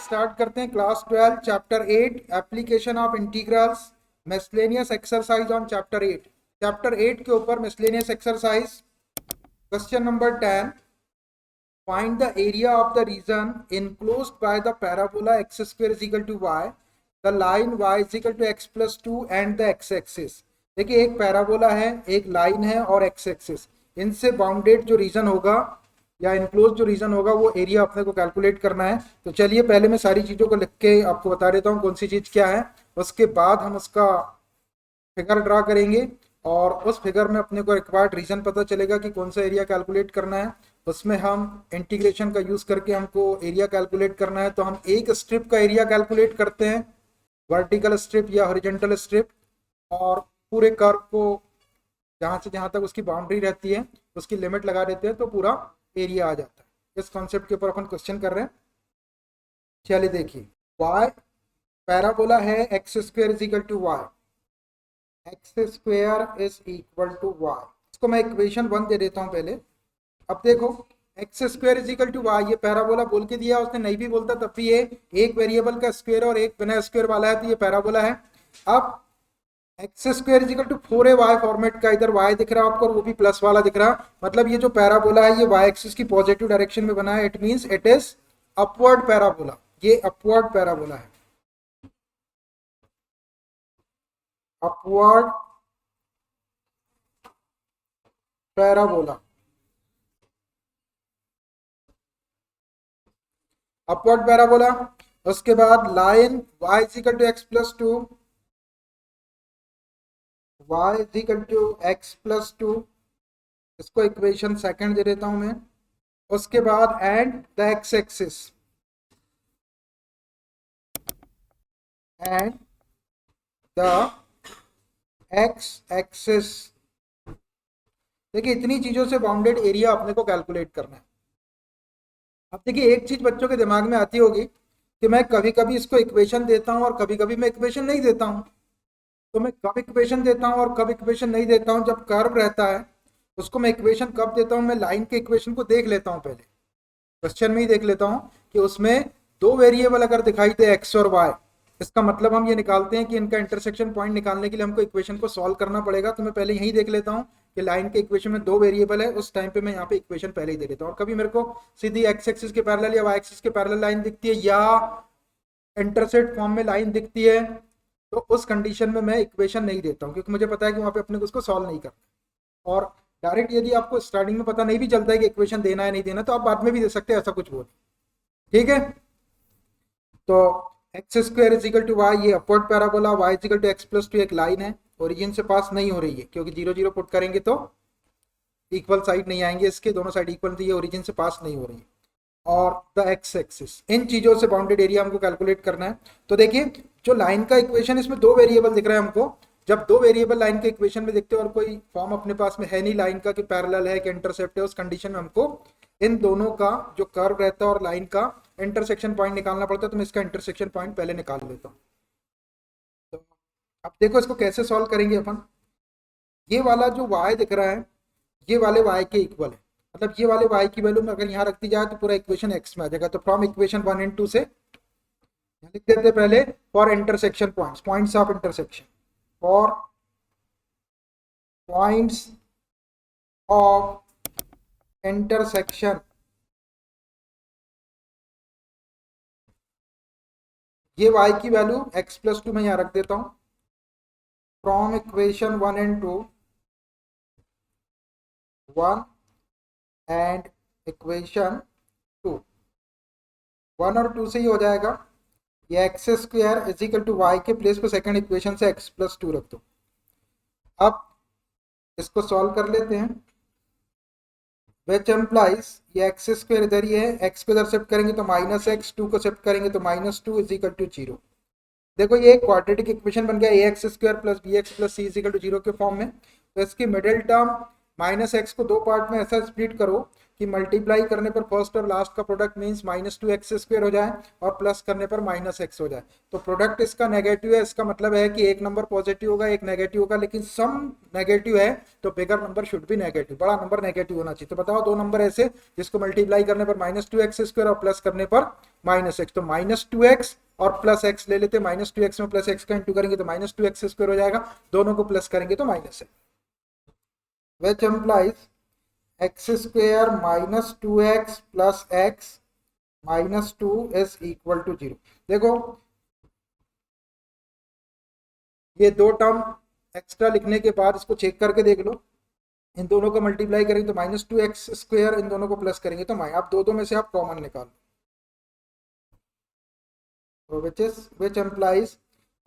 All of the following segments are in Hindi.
स्टार्ट करते हैं class 12 chapter 8 application of integrals miscellaneous exercise on chapter 8। Chapter 8 के ऊपर miscellaneous exercise question number 10, find the area of the region enclosed by the parabola x square is equal to y, the line y is equal to x plus 2 and the x axis। देखिए एक पैराबोला है, एक लाइन है और x एक्सिस, इनसे बाउंडेड जो रीजन होगा या इनक्लोज जो रीजन होगा वो एरिया अपने को कैलकुलेट करना है। तो चलिए पहले मैं सारी चीज़ों को लिख के आपको बता देता हूँ कौन सी चीज़ क्या है, उसके बाद हम उसका फिगर ड्रा करेंगे और उस फिगर में अपने को रिक्वायर्ड रीजन पता चलेगा कि कौन सा एरिया कैलकुलेट करना है। उसमें हम इंटीग्रेशन का यूज़ करके हमको एरिया कैलकुलेट करना है। तो हम एक स्ट्रिप का एरिया कैलकुलेट करते हैं, वर्टिकल स्ट्रिप या हॉरिजॉन्टल स्ट्रिप, और पूरे कर्व को जहाँ से जहाँ तक उसकी बाउंड्री रहती है उसकी लिमिट लगा देते हैं तो पूरा एरिया आ जाता है। इस कॉन्सेप्ट के ऊपर अपन क्वेश्चन कर रहे हैं। चलिए देखिए, y पैराबोला है x square is equal to y, x square is equal to y. इसको मैं इक्वेशन 1 दे देता हूँ पहले। अब देखो x square is equal to y, ये पैराबोला बोल के दिया, उसने नहीं भी बोलता तब भी ये एक वेरिएबल का स्क्वायर और एक बिना स्क्वायर वाला है तो ये पैराबोला है। अब x square is equal to 4ay format का, इधर y दिख रहा है आपको और वो भी प्लस वाला दिख रहा है, मतलब ये जो पैराबोला है ये y एक्सिस की पॉजिटिव डायरेक्शन में बना है। It means it is upward parabola, ये अपवर्ड पैराबोला है, अपवर्ड पैराबोला, अपवर्ड पैराबोला। उसके बाद line y is equal to x plus 2, y is equal to x plus 2, इसको इक्वेशन सेकंड दे देता हूं मैं। उसके बाद and the x axis, and the x axis. देखिए इतनी चीजों से बाउंडेड एरिया अपने को कैलकुलेट करना है। अब देखिए एक चीज बच्चों के दिमाग में आती होगी कि मैं कभी कभी इसको इक्वेशन देता हूं और कभी कभी मैं इक्वेशन नहीं देता हूं। तो मैं कब इक्वेशन देता हूं और कब इक्वेशन नहीं देता हूं, जब कर्व रहता है उसको मैं इक्वेशन कब देता हूं, मैं लाइन के इक्वेशन को देख लेता हूं, पहले क्वेश्चन में ही देख लेता हूं कि उसमें दो वेरिएबल अगर दिखाई दे एक्स और वाई, इसका मतलब हम ये निकालते हैं कि इनका इंटरसेक्शन पॉइंट निकालने के लिए हमको इक्वेशन को सॉल्व करना पड़ेगा। तो मैं पहले यही देख लेता हूँ कि लाइन के इक्वेशन में दो वेरिएबल है, उस टाइम पे मैं यहाँ पे इक्वेशन पहले ही दे देता हूँ। और कभी मेरे को सीधी एक्स एक्सिस के पैरेलल या वाई एक्सिस के पैरेलल लाइन दिखती है या इंटरसेक्ट फॉर्म में लाइन दिखती है, तो उस कंडीशन में मैं इक्वेशन नहीं देता हूँ, क्योंकि मुझे पता है कि वहाँ पे अपने को उसको सॉल्व नहीं करना। और डायरेक्ट यदि आपको स्टार्टिंग में पता नहीं भी चलता है कि इक्वेशन देना है नहीं देना, तो आप बाद में भी दे सकते हैं, ऐसा कुछ वो नहीं। ठीक है, तो x square is equal to y, ये upward parabola, y is equal to x plus 2 एक लाइन है, ओरिजिन से पास नहीं हो रही है, क्योंकि 0 0 पुट करेंगे तो इक्वल साइड नहीं आएंगे, इसके दोनों साइड इक्वल, तो ये ओरिजिन से पास नहीं हो रही है। और द एक्स एक्सिस, इन चीजों से बाउंडेड एरिया हमको कैलकुलेट करना है। तो देखिए जो लाइन का इक्वेशन, इसमें दो वेरिएबल दिख रहा है हमको। जब दो वेरिएबल लाइन के इक्वेशन में दिखते हैं और कोई फॉर्म अपने पास में है नहीं लाइन का कि पैरेलल है कि इंटरसेप्ट है, उस कंडीशन में हमको इन दोनों का जो कर्व रहता है और लाइन का इंटरसेक्शन पॉइंट निकालना पड़ता है। तो मैं इसका इंटरसेक्शन पॉइंट पहले निकाल लेता हूँ। तो अब देखो इसको कैसे सॉल्व करेंगे अपन। ये वाला जो y दिख रहा है ये वाले y के इक्वल है, मतलब ये वाले y की वैल्यू में अगर यहाँ रख दी जाए तो पूरा इक्वेशन x में आ जाएगा। तो फ्रॉम इक्वेशन 1 एंड 2 से लिख देते पहले for intersection points, points of intersection, for points of intersection. ये y की वैल्यू x प्लस 2 में यहाँ रख देता हूँ। From equation 1 and 2, 1 and equation 2, 1 और 2 से ही हो जाएगा। ये x square is equal to y के प्लेस पे सेकंड इक्वेशन से x प्लस 2 रख दो। अब इसको सॉल्व कर लेते हैं, विच एम्प्लाइज ये एक्स स्क्वायर इधर ही है, एक्स को इधर शिफ्ट करेंगे तो माइनस एक्स, 2 को शिफ्ट करेंगे तो माइनस 2 इज इक्वल टू 0। देखो ये एक क्वाड्रेटिक इक्वेशन बन गया, a x square plus b x plus c is equal to 0 के फॉर्म में। तो इसकी मिडिल टर्म माइनस एक्स को दो पार्ट में ऐसा स्प्लिट करो कि मल्टीप्लाई करने पर फर्स्ट और लास्ट का product means minus two x square हो जाए और प्लस करने पर माइनस एक्स हो जाए। तो प्रोडक्ट इसका नेगेटिव है, इसका मतलब है कि एक नंबर पॉजिटिव होगा एक नेगेटिव होगा, लेकिन सम नेगेटिव है तो bigger number should be negative, बड़ा नंबर नेगेटिव होना चाहिए। तो बताओ दो नंबर ऐसे जिसको मल्टीप्लाई करने पर माइनस टू एक्स स्क्वायर और प्लस करने पर माइनस एक्स। तो माइनस टू एक्स और प्लस एक्स ले लेते, माइनस टू एक्स में प्लस एक्स का इंटू करेंगे तो माइनस टू एक्स स्क्वायर हो जाएगा, दोनों को प्लस करेंगे तो माइनस है। which implies x square minus 2x plus x minus 2 is equal to 0। देखो ये दो टर्म एक्स्ट्रा लिखने के बाद इसको चेक करके देख लो, इन दोनों को मल्टीप्लाई करेंगे तो माइनस टू एक्स स्क्वायर, इन दोनों को प्लस करेंगे तो आप दो में से आप कॉमन निकालो। तो विच एम्प्लाइज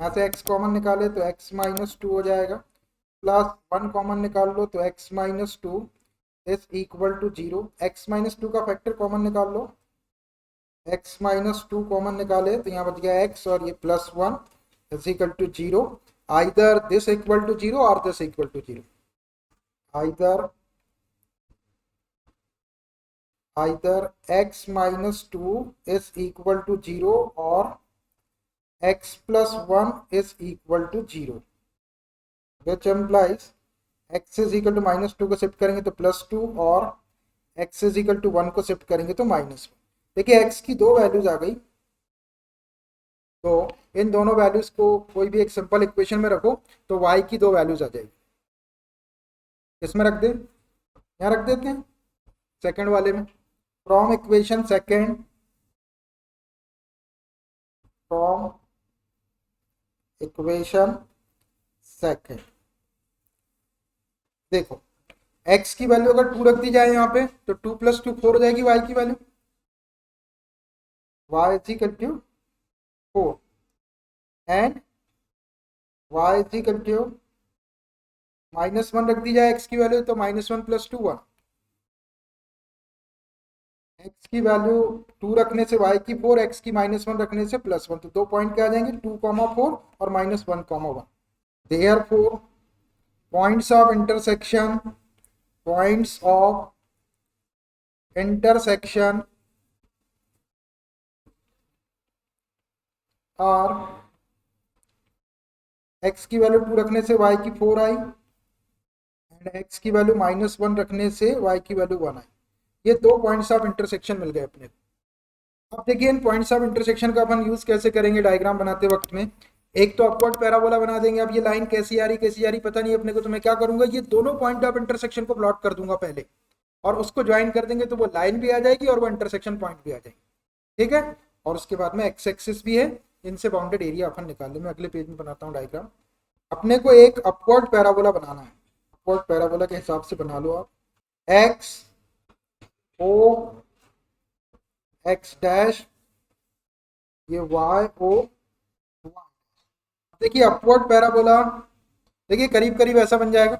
यहाँ से x कॉमन निकाले तो x माइनस टू हो जाएगा, प्लस वन कॉमन निकाल लो तो x minus two is equal to 0। x minus two का फैक्टर कॉमन निकाल लो, x माइनस टू कॉमन निकाले तो यहाँ बच गया x और ये plus one is equal to 0। Either this equal to 0 और this equal to 0, either x minus two is equal to 0 और x plus one is equal to 0, which implies x is equal to minus to को शिफ्ट करेंगे तो प्लस टू और x is equal to one को शिफ्ट करेंगे तो माइनस वन। देखिए x की दो वैल्यूज आ गई, तो इन दोनों वैल्यूज को कोई भी एक सिंपल इक्वेशन में रखो तो y की दो वैल्यूज आ जाएगी। इसमें रख दें, यहाँ रख देते हैं सेकंड वाले में, from equation second, from equation second देखो x की वैल्यू अगर 2 रख दी जाए यहाँ पे तो 2 प्लस 2 4 हो जाएगी y की value, y is equal to 4 and y is equal to minus one रख दी जाए x की वैल्यू तो minus one plus two 1, x की वैल्यू 2 रखने से y की 4, x की माइनस वन रखने से प्लस वन, तो दो पॉइंट क्या आ जाएंगे 2, 4 और minus 1, 1। Therefore points of intersection और x की वैल्यू 2 रखने से y की 4 आई एंड x की वैल्यू माइनस 1 रखने से y की वैल्यू 1 आई। ये दो पॉइंट्स ऑफ इंटरसेक्शन मिल गए अपने को। अब देखिए इन पॉइंट्स ऑफ इंटरसेक्शन का अपन यूज कैसे करेंगे डायग्राम बनाते वक्त में। एक तो अपवर्ड पैराबोला बना देंगे, अब ये लाइन कैसी आ रही पता नहीं अपने को, तो मैं क्या करूंगा ये दोनों पॉइंट ऑफ इंटरसेक्शन को प्लॉट कर दूंगा पहले और उसको ज्वाइन कर देंगे तो वो लाइन भी आ जाएगी और वो इंटरसेक्शन पॉइंट भी आ जाएगी, ठीक है। और उसके बाद में एक्स एक्सिस भी है, इनसे बाउंडेड एरिया अपन निकाल ले। मैं अगले पेज में बनाता हूँ डायग्राम। अपने को एक अपवर्ड पैराबोला बनाना है, अपवर्ड पैराबोला के हिसाब से बना लो आप, एक्स ओ एक्स डैश, ये वाई ओ, देखिए अपवर्ड पैराबोला देखिए करीब करीब ऐसा बन जाएगा,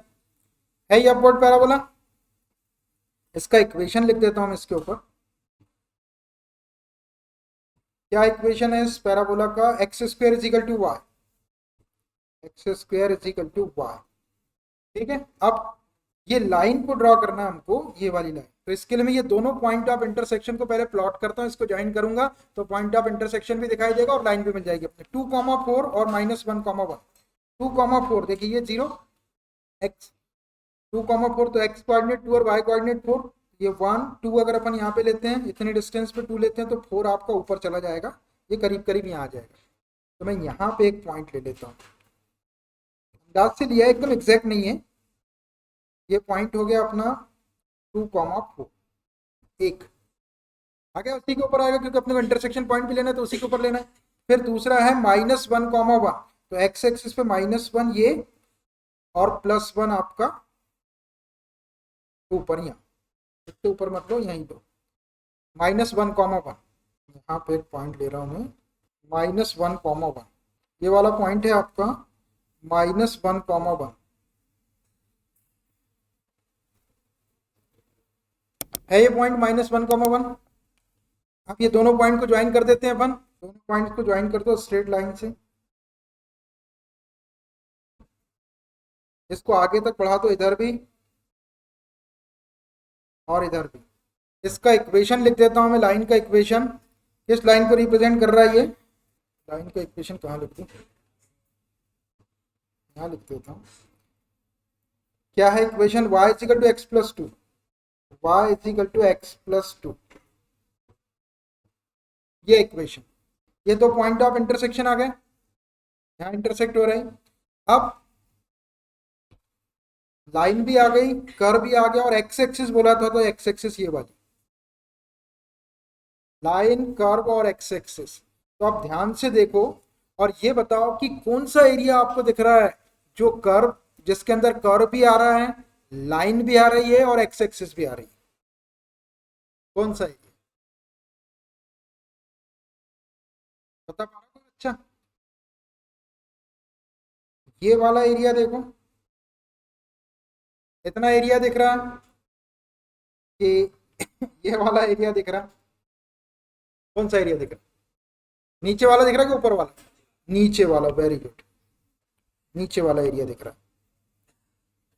है ये अपवर्ड पैराबोला। इसका इक्वेशन लिख देता हूं मैं इसके ऊपर, क्या इक्वेशन है इस पैराबोला का, x square is equal to y, x square is equal to y, ठीक है। अब ये लाइन को ड्रॉ करना है हमको, ये वाली लाइन, तो इसके लिए मैं ये दोनों पॉइंट ऑफ इंटरसेक्शन को पहले प्लॉट करता हूँ, इसको ज्वाइन करूंगा तो पॉइंट ऑफ इंटरसेक्शन भी दिखाई देगा और लाइन भी मिल जाएगी अपने। 2,4 और माइनस 1,1, 2,4 देखिए ये 0 एक्स, 2,4 तो एक्स कोऑर्डिनेट 2 और वाई कोऑर्डिनेट 4, ये 1 2 अगर अपन यहाँ पे लेते हैं, इतने डिस्टेंस पे 2 लेते हैं तो 4 आपका ऊपर चला जाएगा, ये करीब करीब यहाँ आ जाएगा। तो मैं यहाँ पे एक पॉइंट ले लेता हूँ, अंदाज से लिया एकदम एग्जैक्ट नहीं है, ये पॉइंट हो गया अपना 2,4, एक आ गया, उसी के ऊपर आएगा क्योंकि अपने को इंटरसेक्शन पॉइंट भी लेना है तो उसी के ऊपर लेना है। फिर दूसरा है माइनस 1,1, तो एक्स एक्सिस पे माइनस 1 ये और प्लस 1 आपका ऊपर, यहाँ इसके ऊपर मतलब यहीं दो, माइनस 1,1, यहाँ पे एक पॉइंट ले रहा हूँ मैं, माइनस 1,1, ये वाला पॉइंट है आपका माइनस 1,1, है ये पॉइंट माइनस 1,1। अब ये दोनों पॉइंट को ज्वाइन कर देते हैं अपन, दोनों पॉइंट को ज्वाइन कर दो स्ट्रेट लाइन से, इसको आगे तक बढ़ा दो इधर भी, और इधर भी। इसका इक्वेशन लिख देता हूं मैं, लाइन का इक्वेशन। किस लाइन को रिप्रेजेंट कर रहा है ये? लाइन का इक्वेशन कहाँ लिख दूं? यहाँ लिख देता हूँ। क्या है equation? y is equal to x plus two, y is equal to x plus two, ये इक्वेशन। ये दो पॉइंट ऑफ इंटरसेक्शन आ गए, यहाँ इंटरसेक्ट हो रहे हैं। अब लाइन भी आ गई, कर्व भी आ गया, और एक्स एक्सिस बोला था तो एक्स एक्सिस ये वाली लाइन, कर्व और एक्स एक्सिस। तो आप ध्यान से देखो और ये बताओ कि कौन सा एरिया आपको दिख रहा है जो कर्व, जिसके अंदर कर्व भी आ रहा है, लाइन भी आ रही है और एक्स एक्सिस भी आ रही है। कौन सा एरिया बता पा रहा हूँ? अच्छा, ये वाला एरिया देखो, इतना एरिया दिख रहा है कि ये वाला एरिया दिख रहा है। कौन सा एरिया दिख रहा है? नीचे वाला दिख रहा है कि ऊपर वाला? नीचे वाला, वेरी गुड, नीचे वाला एरिया दिख रहा है।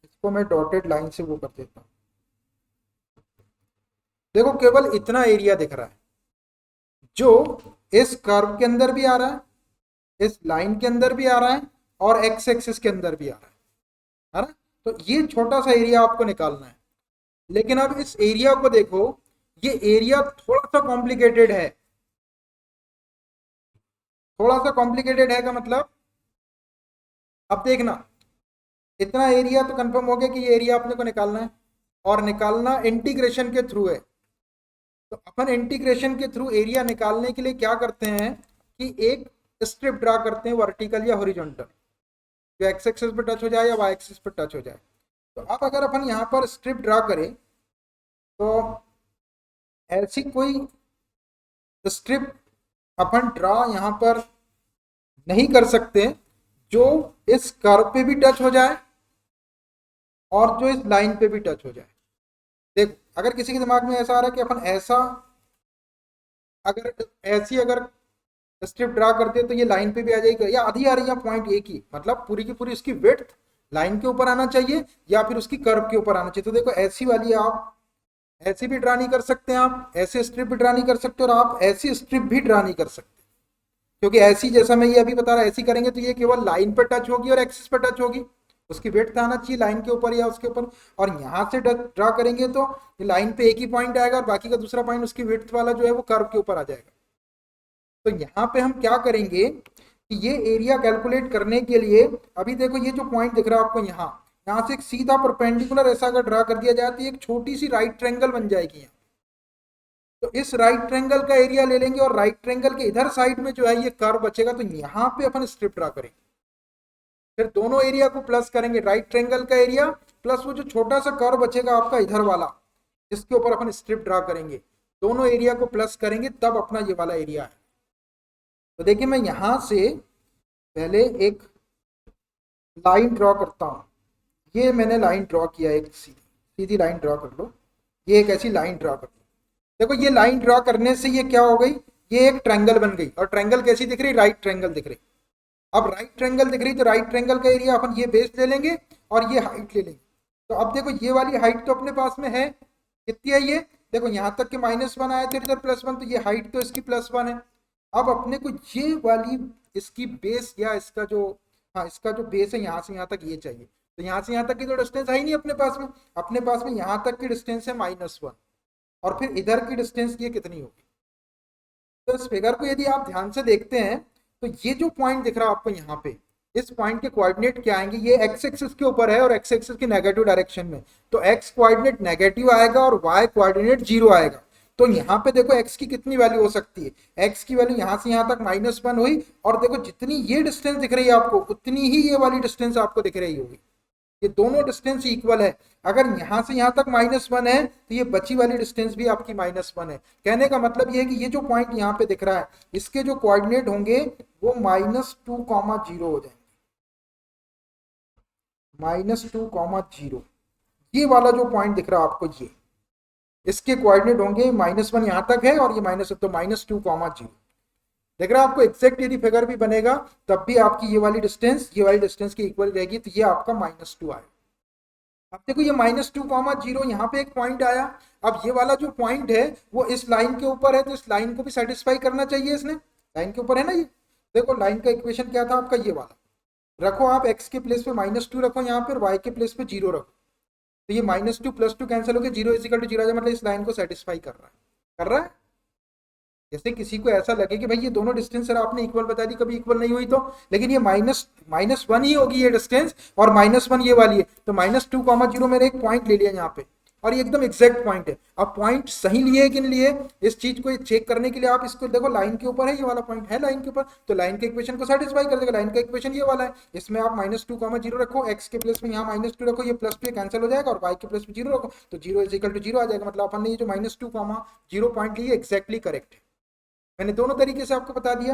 इसको मैं डॉटेड लाइन से वो कर देता हूँ। देखो केवल इतना एरिया दिख रहा है जो इस कर्व के अंदर भी आ रहा है, इस लाइन के अंदर भी आ रहा है, और एक्स एक्सिस के अंदर भी आ रहा है ना? तो ये छोटा सा एरिया आपको निकालना है। लेकिन अब इस एरिया को देखो, ये एरिया थोड़ा सा कॉम्प्लिकेटेड है। थोड़ा सा कॉम्प्लिकेटेड है का मतलब, अब देखना, इतना एरिया तो कंफर्म हो गया कि ये एरिया अपने को निकालना है, और निकालना इंटीग्रेशन के थ्रू है। तो अपन इंटीग्रेशन के थ्रू एरिया निकालने के लिए क्या करते हैं कि एक स्ट्रिप ड्रा करते हैं, वर्टिकल या हॉरिजॉन्टल, जो एक्स एक्सिस पर टच हो जाए या वाई एक्सिस पर टच हो जाए। तो अब अगर अपन यहाँ पर स्ट्रिप ड्रा करें तो ऐसी कोई स्ट्रिप अपन ड्रा यहाँ पर नहीं कर सकते जो इस कर्व पे भी टच हो जाए और जो इस लाइन पे भी टच हो जाए। देख, अगर किसी के दिमाग में ऐसा आ रहा है कि अपन ऐसा, अगर ऐसी अगर स्ट्रिप ड्रा करते हैं तो ये लाइन पे भी आ जाएगी, या आधी आ रही है पॉइंट एक ही, मतलब पूरी की पूरी उसकी विड्थ लाइन के ऊपर आना चाहिए या फिर उसकी कर्व के ऊपर आना चाहिए। तो देखो ऐसी वाली आप ऐसी भी ड्रा नहीं कर सकते, आप ऐसे स्ट्रिप भी ड्रा नहीं कर सकते, और आप ऐसी स्ट्रिप भी ड्रा नहीं कर सकते। क्योंकि ऐसी, जैसा मैं ये अभी बता रहा, ऐसी करेंगे तो ये केवल लाइन पर टच होगी और एक्सिस पर टच होगी, उसकी विड्थ आना चाहिए लाइन के ऊपर या उसके ऊपर। और यहाँ से ड्रा करेंगे तो लाइन पे एक ही पॉइंट आएगा और बाकी का दूसरा पॉइंट उसकी विड्थ वाला जो है वो कर्व के ऊपर आ जाएगा। तो यहाँ पे हम क्या करेंगे कि ये एरिया कैलकुलेट करने के लिए, अभी देखो ये जो पॉइंट दिख रहा है आपको, यहाँ यहाँ से एक सीधा परपेंडिकुलर ऐसा अगर ड्रा कर दिया जाए तो एक छोटी सी राइट ट्रायंगल बन जाएगी यहाँ। तो इस राइट ट्रायंगल का एरिया ले लेंगे और राइट ट्रायंगल के इधर साइड में जो है ये कर्व बचेगा, तो यहाँ पे अपन स्ट्रिप ड्रा करेंगे। फिर दोनों एरिया को प्लस करेंगे, राइट ट्रायंगल का एरिया प्लस वो जो छोटा सा कर्व बचेगा आपका इधर वाला, जिसके ऊपर अपन स्ट्रिप ड्रा करेंगे, दोनों एरिया को प्लस करेंगे तब अपना ये वाला एरिया है। तो देखिए मैं यहां से पहले एक लाइन ड्रॉ करता हूं। ये मैंने लाइन ड्रॉ किया, एक सीधी लाइन ड्रॉ कर लो, ये एक ऐसी लाइन ड्रॉ कर लो। देखो ये लाइन ड्रॉ करने से ये क्या हो गई, ये एक ट्रायंगल बन गई, और ट्रायंगल कैसी दिख रही? राइट ट्रायंगल दिख रही। अब राइट ट्रायंगल दिख रही तो राइट ट्रायंगल का एरिया अपन ये बेस ले लेंगे और ये हाइट ले लेंगे। तो अब देखो ये वाली हाइट तो अपने पास में है, कितनी है ये? देखो यहाँ तक के -1 आया था, इधर +1, तो ये हाइट तो इसकी +1 है। अब अपने को ये वाली इसकी बेस या इसका जो, हाँ इसका जो बेस है यहाँ से यहाँ तक ये चाहिए। तो यहाँ से यहाँ तक की तो डिस्टेंस है ही नहीं अपने पास में, अपने पास में यहाँ तक की डिस्टेंस है -1, और फिर इधर की डिस्टेंस ये कितनी होगी? तो इस फिगर को यदि आप ध्यान से देखते हैं तो ये जो पॉइंट दिख रहा है आपको यहाँ पे, इस पॉइंट के कोऑर्डिनेट क्या आएंगे? ये एक्स एक्सिस के ऊपर है और एक्स एक्सिस की नेगेटिव डायरेक्शन में, तो एक्स कोऑर्डिनेट नेगेटिव आएगा और वाई कोऑर्डिनेट 0 आएगा। तो यहाँ पे देखो एक्स की कितनी वैल्यू हो सकती है? एक्स की वैल्यू यहाँ से यहाँ तक -1 हुई, और देखो जितनी ये डिस्टेंस दिख रही है आपको उतनी ही ये वाली डिस्टेंस आपको दिख रही होगी। ये दोनों डिस्टेंस इक्वल है। अगर यहाँ से यहाँ तक -1 है तो ये बची वाली डिस्टेंस भी आपकी -1 है। कहने का मतलब ये है कि ये जो पॉइंट यहाँ पे दिख रहा है इसके जो कोऑर्डिनेट होंगे वो -2,0 हो जाएंगे, -2,0। ये वाला जो पॉइंट दिख रहा है आपको, ये इसके कोऑर्डिनेट होंगे -1 यहाँ तक है और ये -2, तो -2,0। देख रहे हैं आपको एग्जैक्ट यदि फिगर भी बनेगा तब भी आपकी ये वाली डिस्टेंस की इक्वल रहेगी, तो ये आपका -2 आएगा। अब देखो ये -2, 0 यहाँ पे एक पॉइंट आया। अब ये वाला जो पॉइंट है वो इस लाइन के ऊपर है, तो इस लाइन को भी सेटिस्फाई करना चाहिए इसने, लाइन के ऊपर है ना ये। देखो लाइन का इक्वेशन क्या था आपका, ये वाला रखो आप, x के प्लेस पे -2 रखो यहाँ पे, और y के प्लेस पे 0 रखो, तो ये -2 + 2 कैंसिल होकर 0 = 0 आ जाए, मतलब इस लाइन को सेटिस्फाई कर रहा है, कर रहा है। जैसे किसी को ऐसा लगे कि भाई ये दोनों डिस्टेंस सर आपने इक्वल बता दी, कभी इक्वल नहीं हुई तो, लेकिन ये -1 ही होगी ये डिस्टेंस, और -1 ये वाली है, तो -2, 0 मैंने एक पॉइंट ले लिया यहाँ पे, और ये एकदम एग्जैक्ट पॉइंट है। अब पॉइंट सही लिए कि नहीं लिए, इस चीज को चेक करने के लिए आप इसको देखो, लाइन के ऊपर है, ये वाला पॉइंट है लाइन के ऊपर, तो लाइन के इक्वेशन को सेटिस्फाई कर देगा। लाइन का इक्वेशन ये वाला है, इसमें आप -2, 0 रखो, x के प्लेस में यहाँ -2 रखो, ये +2 कैंसिल हो जाएगा, और y के प्लेस में 0 रखो, तो 0 = 0 आ जाएगा। मतलब अपन ने ये जो -2, 0 पॉइंट लिए एग्जैक्टली करेक्ट है। मैंने दोनों तरीके से आपको बता दिया।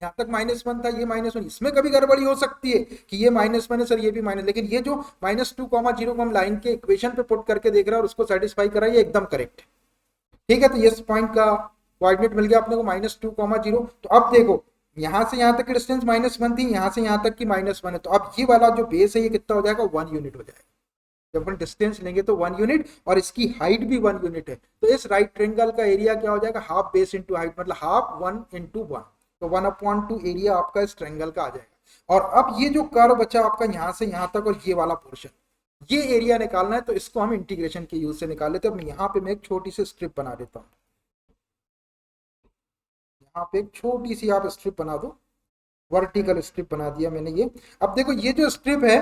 यहाँ तक -1 था, ये -1, इसमें कभी गड़बड़ी हो सकती है कि ये -1 है सर, ये भी माइनस, लेकिन ये जो -2, 0 को हम लाइन के इक्वेशन पे पुट करके देख रहे हैं और उसको सेटिस्फाई कर रहा है, ये एकदम करेक्ट है। ठीक है, तो ये पॉइंट का कोऑर्डिनेट मिल गया अपने को -2, 0। तो अब देखो यहाँ से यहाँ तक की डिस्टेंस -1 थी, यहाँ से यहाँ तक की -1 है, तो अब ये वाला जो बेस है ये कितना हो जाएगा, 1 यूनिट हो जाएगा। जब अपन डिस्टेंस लेंगे तो 1 यूनिट, और इसकी हाइट भी 1 यूनिट है, तो इस राइट ट्रायंगल का एरिया क्या हो जाएगा, हाफ बेस इंटू हाइट, मतलब हाफ 1 × 1, तो 1/2 एरिया आपका इस ट्रायंगल का आ जाएगा। और अब ये जो कर्व बचा आपका यहाँ से यहाँ तक और ये वाला पोर्शन, ये एरिया निकालना है, तो इसको हम इंटीग्रेशन के यूज से निकाल लेते हैं। अब यहाँ पे मैं एक छोटी सी स्ट्रिप बना देता हूँ, यहाँ पे एक छोटी सी आप स्ट्रिप बना दो, वर्टिकल स्ट्रिप बना दिया मैंने ये। अब देखो ये जो स्ट्रिप है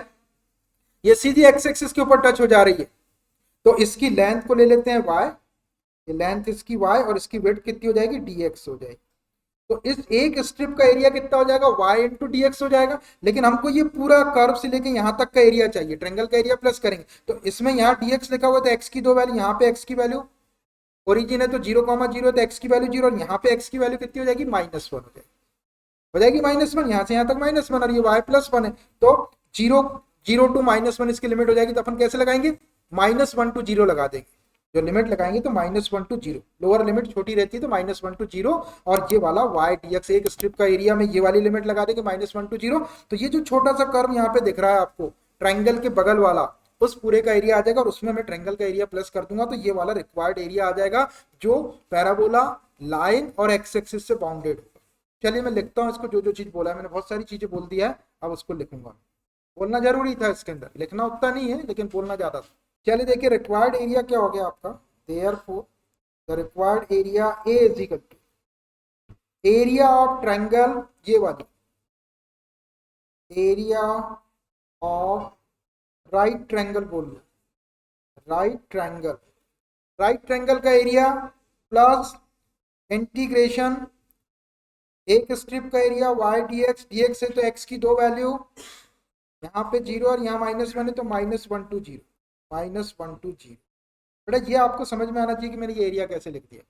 ये सीधी एक्स एक्सिस के ऊपर टच हो जा रही है, तो इसकी लेंथ को ले लेते हैं y, ये लेंथ इसकी y, और इसकी विड्थ कितनी हो जाएगी, dx हो जाएगी। तो इस एक स्ट्रिप का एरिया कितना हो जाएगा, y × dx हो जाएगा। लेकिन हमको ये पूरा कर्व से लेके यहाँ तक का एरिया चाहिए, ट्रायंगल का एरिया प्लस करेंगे, तो इसमें यहाँ dx लिखा हुआ, तो x की 2 वैल्यू, यहाँ पे x की वैल्यू, ओरिजिन है तो 0, 0 तो x की वैल्यू 0, और यहाँ पे x की वैल्यू कितनी हो जाएगी, -1 हो जाएगी -1, यहाँ से यहाँ तक -1, और ये y +1 है, तो 0 to -1 इसकी लिमिट हो जाएगी। तो अपन कैसे लगाएंगे, -1 to 0 लगा देंगे, जो लिमिट लगाएंगे तो -1 to 0, लोअर लिमिट छोटी रहती है तो -1 to 0, और ये वाला y dx एक स्ट्रिप का एरिया में ये वाली लिमिट लगा देंगे -1 to 0। तो ये जो छोटा सा कर्व यहाँ पे दिख रहा है आपको ट्रायंगल के बगल वाला, उस पूरे का एरिया आ जाएगा, और उसमें मैं ट्रायंगल का एरिया प्लस कर दूंगा, तो ये वाला रिक्वायर्ड एरिया आ जाएगा, जो पैराबोला, लाइन और एक्स एक्सिस से बाउंडेड होगा। चलिए मैं लिखता हूँ इसको, जो जो चीज बोला है मैंने, बहुत सारी चीजें बोल दिया है, अब उसको लिखूंगा। बोलना जरूरी था इसके अंदर, लिखना उतना नहीं है लेकिन बोलना ज्यादा था। चलिए देखिए रिक्वायर्ड एरिया क्या हो गया आपका, therefore the required area A = area of triangle, ये वाली एरिया ऑफ राइट ट्रायंगल, बोल लो राइट ट्रायंगल, राइट ट्रायंगल का एरिया प्लस इंटीग्रेशन एक स्ट्रिप का एरिया y dx, dx है तो x की 2 वैल्यू, यहाँ पे 0 और यहाँ -1 है, तो -1 to 0, -1 to 0। बेटा ये आपको समझ में आना चाहिए कि मैंने ये एरिया कैसे लिख दिया,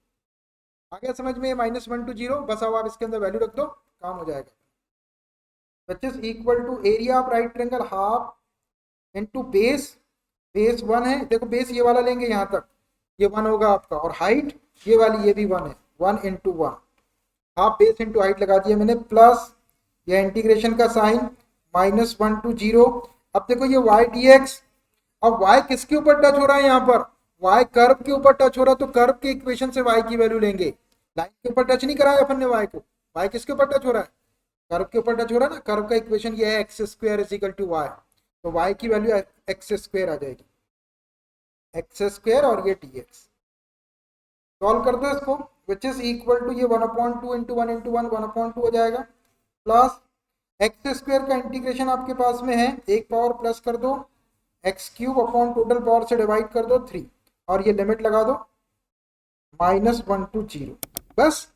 आ गया समझ में, -1 to 0, बस अब आप इसके अंदर वैल्यू रख दो, काम हो जाएगा। which is equal to area of right triangle half into base, base 1 है, देखो बेस ये वाला लेंगे यहाँ तक, ये 1 होगा आपका, और हाइट ये वाली ये भी 1 है, 1 × 1, हाफ बेस इंटू हाइट लगा दिया मैंने, प्लस ये इंटीग्रेशन का साइन -1 to 0। अब देखो ये y dx, अब y किसके ऊपर टच हो रहा है, यहाँ पर y कर्व के ऊपर टच हो रहा है, तो कर्व के इक्वेशन से y की वैल्यू लेंगे, लाइन के ऊपर टच नहीं कराया अपन ने y को, y किसके ऊपर टच हो रहा है, कर्व के ऊपर टच हो रहा है ना, कर्व का इक्वेशन ये है x² = y, तो y की वैल्यू x² आ जाएगी, x² और ये dx। सॉल्व कर दो इसको, विच इज इक्वल टू ये 1/2 × 1 × 1 1/2 हो जाएगा, प्लस x² का इंटीग्रेशन आपके पास में है, एक पावर प्लस कर दो, x³ अपॉन टोटल पावर से डिवाइड कर दो 3, और ये लिमिट लगा दो -1 to 0। बस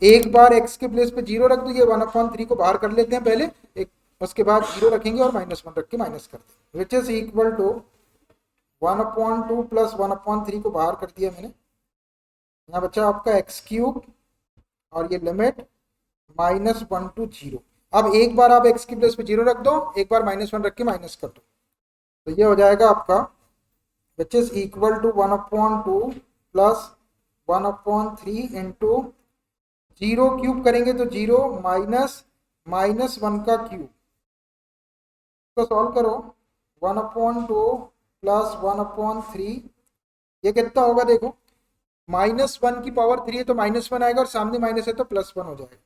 एक बार x के प्लेस पे 0 रख दो, ये 1/3 को बाहर कर लेते हैं पहले, एक उसके बाद 0 रखेंगे और -1 रख के माइनस कर देंगे, which is equal to 1/2 plus 1/3 को बाहर कर दिया मैंने, यहाँ बचा आपका x³ और ये लिमिट -1 to 0। अब एक बार आप x की प्लेस पे 0 रख दो, एक बार -1 रख के माइनस कर दो, तो ये हो जाएगा आपका which is equal to 1/2 plus 1/3 into 0 cube करेंगे तो 0 -1 का क्यूब, तो सॉल्व करो, 1/2 प्लस 1/3, ये कितना होगा देखो, -1 की पावर 3 है तो -1 आएगा और सामने माइनस है तो +1 हो जाएगा।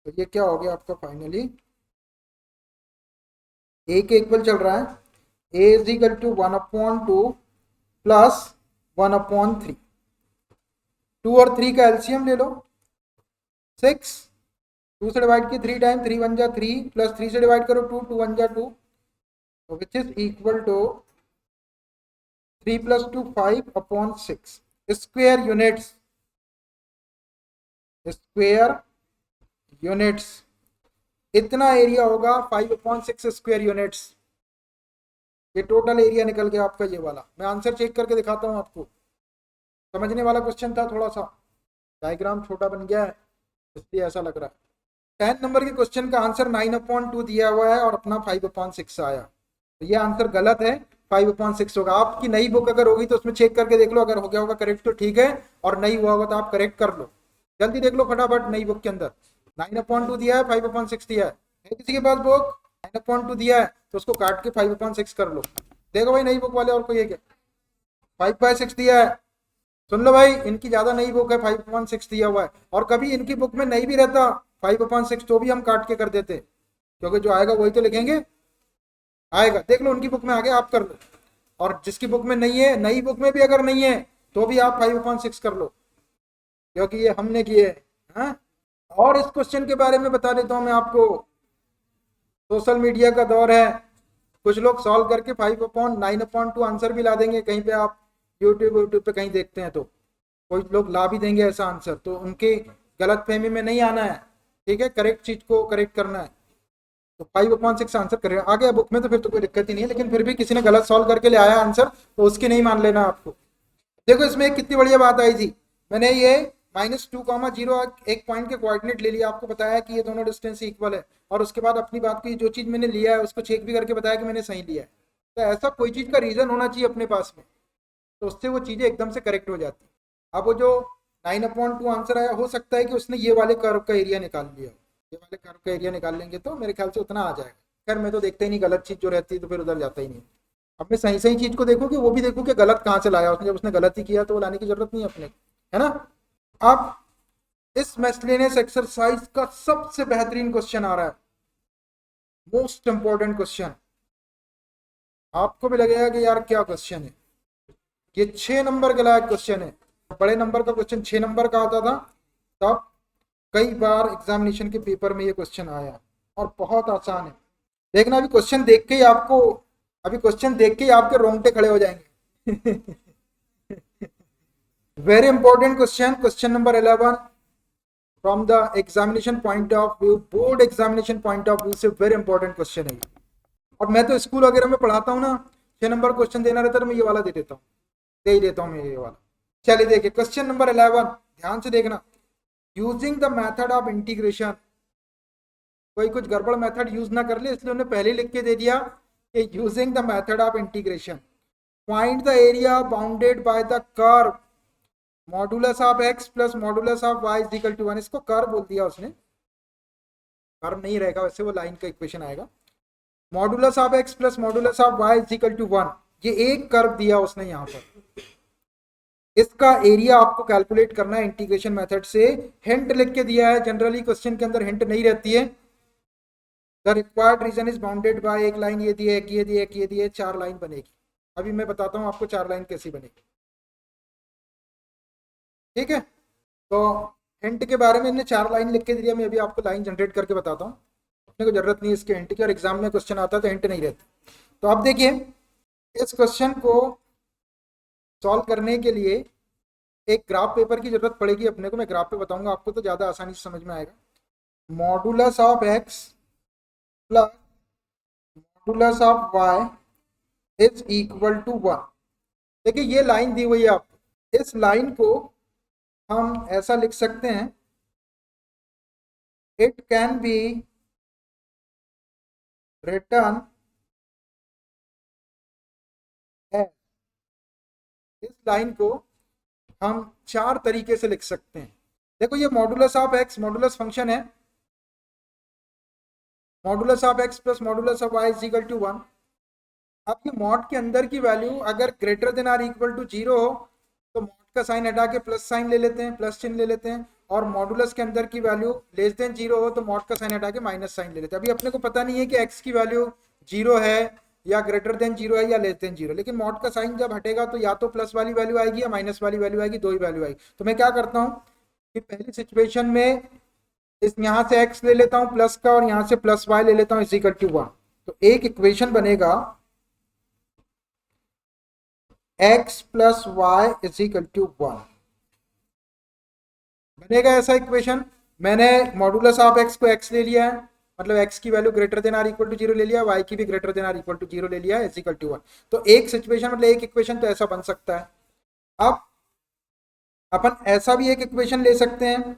तो ये क्या हो गया आपका फाइनली, ए के इक्वल चल रहा है, ए इज इक्वल टू 1/2 प्लस 1/3। 2 और 3 का एलसीएम ले लो, 6, 2 से डिवाइड किए 3 टाइम, 3 1 जा 3 प्लस 3 से डिवाइड करो 2, 2 1 जा 2, which is equal to 3 + 2 5/6 square units, square units, इतना एरिया होगा 5/6 स्क्वायर यूनिट्स। ये टोटल एरिया निकल गया आपका ये वाला। मैं आंसर चेक करके दिखाता हूँ आपको, समझने वाला क्वेश्चन था, थोड़ा सा डायग्राम छोटा बन गया है इसलिए ऐसा लग रहा है। 10 नंबर के क्वेश्चन का आंसर 9/2 दिया हुआ है और अपना 5/6 आया, तो ये आंसर गलत है, 5/6 होगा। आपकी नई बुक अगर होगी तो उसमें चेक करके देख लो, अगर हो गया होगा करेक्ट तो ठीक है, और नहीं हुआ होगा तो आप करेक्ट कर लो, जल्दी देख लो फटाफट। नई बुक के अंदर 9/2 दिया है, 5/6 दिया है किसी के पास बुक 9/2 दिया है तो उसको काट के 5/6 कर लो। देखो भाई नई बुक वाले, और कोई है क्या? 5/6 दिया है, सुन लो भाई, इनकी ज्यादा नई बुक है, 5/6 दिया हुआ है, और कभी इनकी बुक में नहीं भी रहता 5/6 तो भी हम काट के कर देते, क्योंकि जो आएगा वही तो लिखेंगे, आएगा देख लो उनकी बुक में आ गया आप कर लो, और जिसकी बुक में नहीं है, नई बुक में भी अगर नहीं है तो भी आप 5/6 कर लो, क्योंकि ये हमने किए हैं। और इस क्वेश्चन के बारे में बता देता हूं मैं आपको, सोशल मीडिया का दौर है, कुछ लोग सॉल्व करके 5/9/2 आंसर भी ला देंगे, कहीं पे आप यूट्यूब पे कहीं देखते हैं तो कोई लोग ला भी देंगे ऐसा आंसर, तो उनके गलत फहमी में नहीं आना है, ठीक है, करेक्ट चीज को करेक्ट करना है। तो 5/6 आंसर करेगा, आ गया बुक में तो फिर तो कोई दिक्कत ही नहीं है, लेकिन फिर भी किसी ने गलत सॉल्व करके ले आया आंसर तो उसकी नहीं मान लेना आपको। देखो इसमें कितनी बढ़िया बात आई थी, मैंने ये -2,0 एक पॉइंट के कोऑर्डिनेट ले लिया, आपको बताया कि ये दोनों डिस्टेंस इक्वल है, और उसके बाद अपनी बात की जो चीज मैंने लिया है उसको चेक भी करके बताया कि मैंने सही लिया है। तो ऐसा कोई चीज का रीजन होना चाहिए अपने पास में, तो उससे वो चीजें एकदम से करेक्ट हो जाती है। अब वो जो 9/2 आंसर आया, हो सकता है कि उसने ये वाले कर्व का एरिया निकाल लिया, ये वाले कर्व का एरिया निकाल लेंगे तो मेरे ख्याल से उतना आ जाएगा। खैर मैं तो देखता ही नहीं, गलत चीज जो रहती है तो फिर उधर जाता ही नहीं। अब मैं सही सही चीज को देखो कि वो भी देखो कि गलत कहाँ से लाया उसने, जब उसने गलत ही किया तो वो लाने की जरूरत नहीं है अपने, है ना। अब इस मिसलेनियस एक्सरसाइज का सबसे बेहतरीन क्वेश्चन आ रहा है, मोस्ट इंपॉर्टेंट क्वेश्चन, आपको भी लगेगा कि यार क्या क्वेश्चन है, ये 6 नंबर के लायक क्वेश्चन है। बड़े नंबर का क्वेश्चन 6 नंबर का आता था तब कई बार एग्जामिनेशन के पेपर में ये क्वेश्चन आया, और बहुत आसान है। देखना अभी क्वेश्चन देख के ही आपको, अभी क्वेश्चन देख के ही आपके रोंगटे खड़े हो जाएंगे। Very important question, question number 11 from the examination point of view, board examination point of view से वेरी इंपॉर्टेंट क्वेश्चन है। और मैं तो स्कूल वगैरह में पढ़ाता हूँ ना, 6 नंबर क्वेश्चन देना रहता है तो मैं ये वाला दे देता हूँ, दे ही देता हूँ मैं ये वाला। चलिए देखिए क्वेश्चन नंबर 11, ध्यान से देखना, using the method of integration, कोई कुछ गड़बड़ मेथड यूज ना कर ले इसलिए उन्होंने पहले लिख के दे दिया कि using the method of integration find the area bounded by the curve modulus of x plus modulus of y is equal to 1। इसको कर्व बोल दिया उसने, कर्व नहीं रहेगा वैसे, वो लाइन का इक्वेशन आएगा। Modulus of x plus modulus of y is equal to 1, ये एक कर्व दिया उसने यहाँ पर, इसका एरिया आपको कैलकुलेट करना है इंटीग्रेशन मेथड से। हिंट लिख के दिया है, जनरली क्वेश्चन के अंदर हिंट नहीं रहती है। The required region is bounded by, एक लाइन ये दी है, ये दी है, ये दी है, 4 लाइन बनेगी। अभी मैं बताता हूँ आपको 4 लाइन कैसी बनेगी, ठीक है। तो हिंट के बारे में इन्हें 4 लाइन लिख के दिया, मैं अभी आपको लाइन जनरेट करके बताता हूँ, अपने को जरूरत नहीं है इसके हिंट की, और एग्जाम में क्वेश्चन आता है तो हिंट नहीं रहती। तो आप देखिए इस क्वेश्चन को सॉल्व करने के लिए एक ग्राफ पेपर की जरूरत पड़ेगी अपने को, मैं ग्राफ पे बताऊंगा आपको तो ज्यादा आसानी से समझ में आएगा। Modulus of x plus modulus of y is equal to 1। देखिए ये लाइन दी हुई है आपको, इस लाइन को हम ऐसा लिख सकते हैं, it can be written as, इस लाइन को हम 4 तरीके से लिख सकते हैं। देखो ये modulus of x modulus function है, modulus of x plus modulus of y is equal to 1। अब ये मॉड के अंदर की वैल्यू अगर greater than or equal to 0 हो तो मॉड का साइन हटा के प्लस साइन ले लेते हैं, प्लस चिन्ह ले लेते हैं, और मॉडुलस के अंदर की वैल्यू लेस देन 0 हो तो मॉड का साइन हटा के माइनस साइन ले लेते हैं। अभी अपने को पता नहीं है कि एक्स की वैल्यू 0 है या ग्रेटर देन 0 है या लेस देन 0, लेकिन मॉड का साइन जब हटेगा तो या तो प्लस वाली वैल्यू आएगी या माइनस वाली वैल्यू आएगी, दो ही वैल्यू आएगी। तो मैं क्या करता हूँ कि पहली सिचुएशन में इस यहाँ से x ले लेता हूँ प्लस का और यहाँ से प्लस y ले लेता हूँ इज इक्वल टू 1। तो एक इक्वेशन बनेगा x plus y is equal to 1, बनेगा ऐसा इक्वेशन। मैंने मॉडुलस ऑफ x को x ले लिया है, मतलब x की value greater than or equal to 0 ले लिया, y की भी greater than or equal to 0 ले लिया इज इक्वल टू 1। तो एक सिचुएशन मतलब एक इक्वेशन तो ऐसा बन सकता है। अब अपन ऐसा भी एक इक्वेशन ले सकते हैं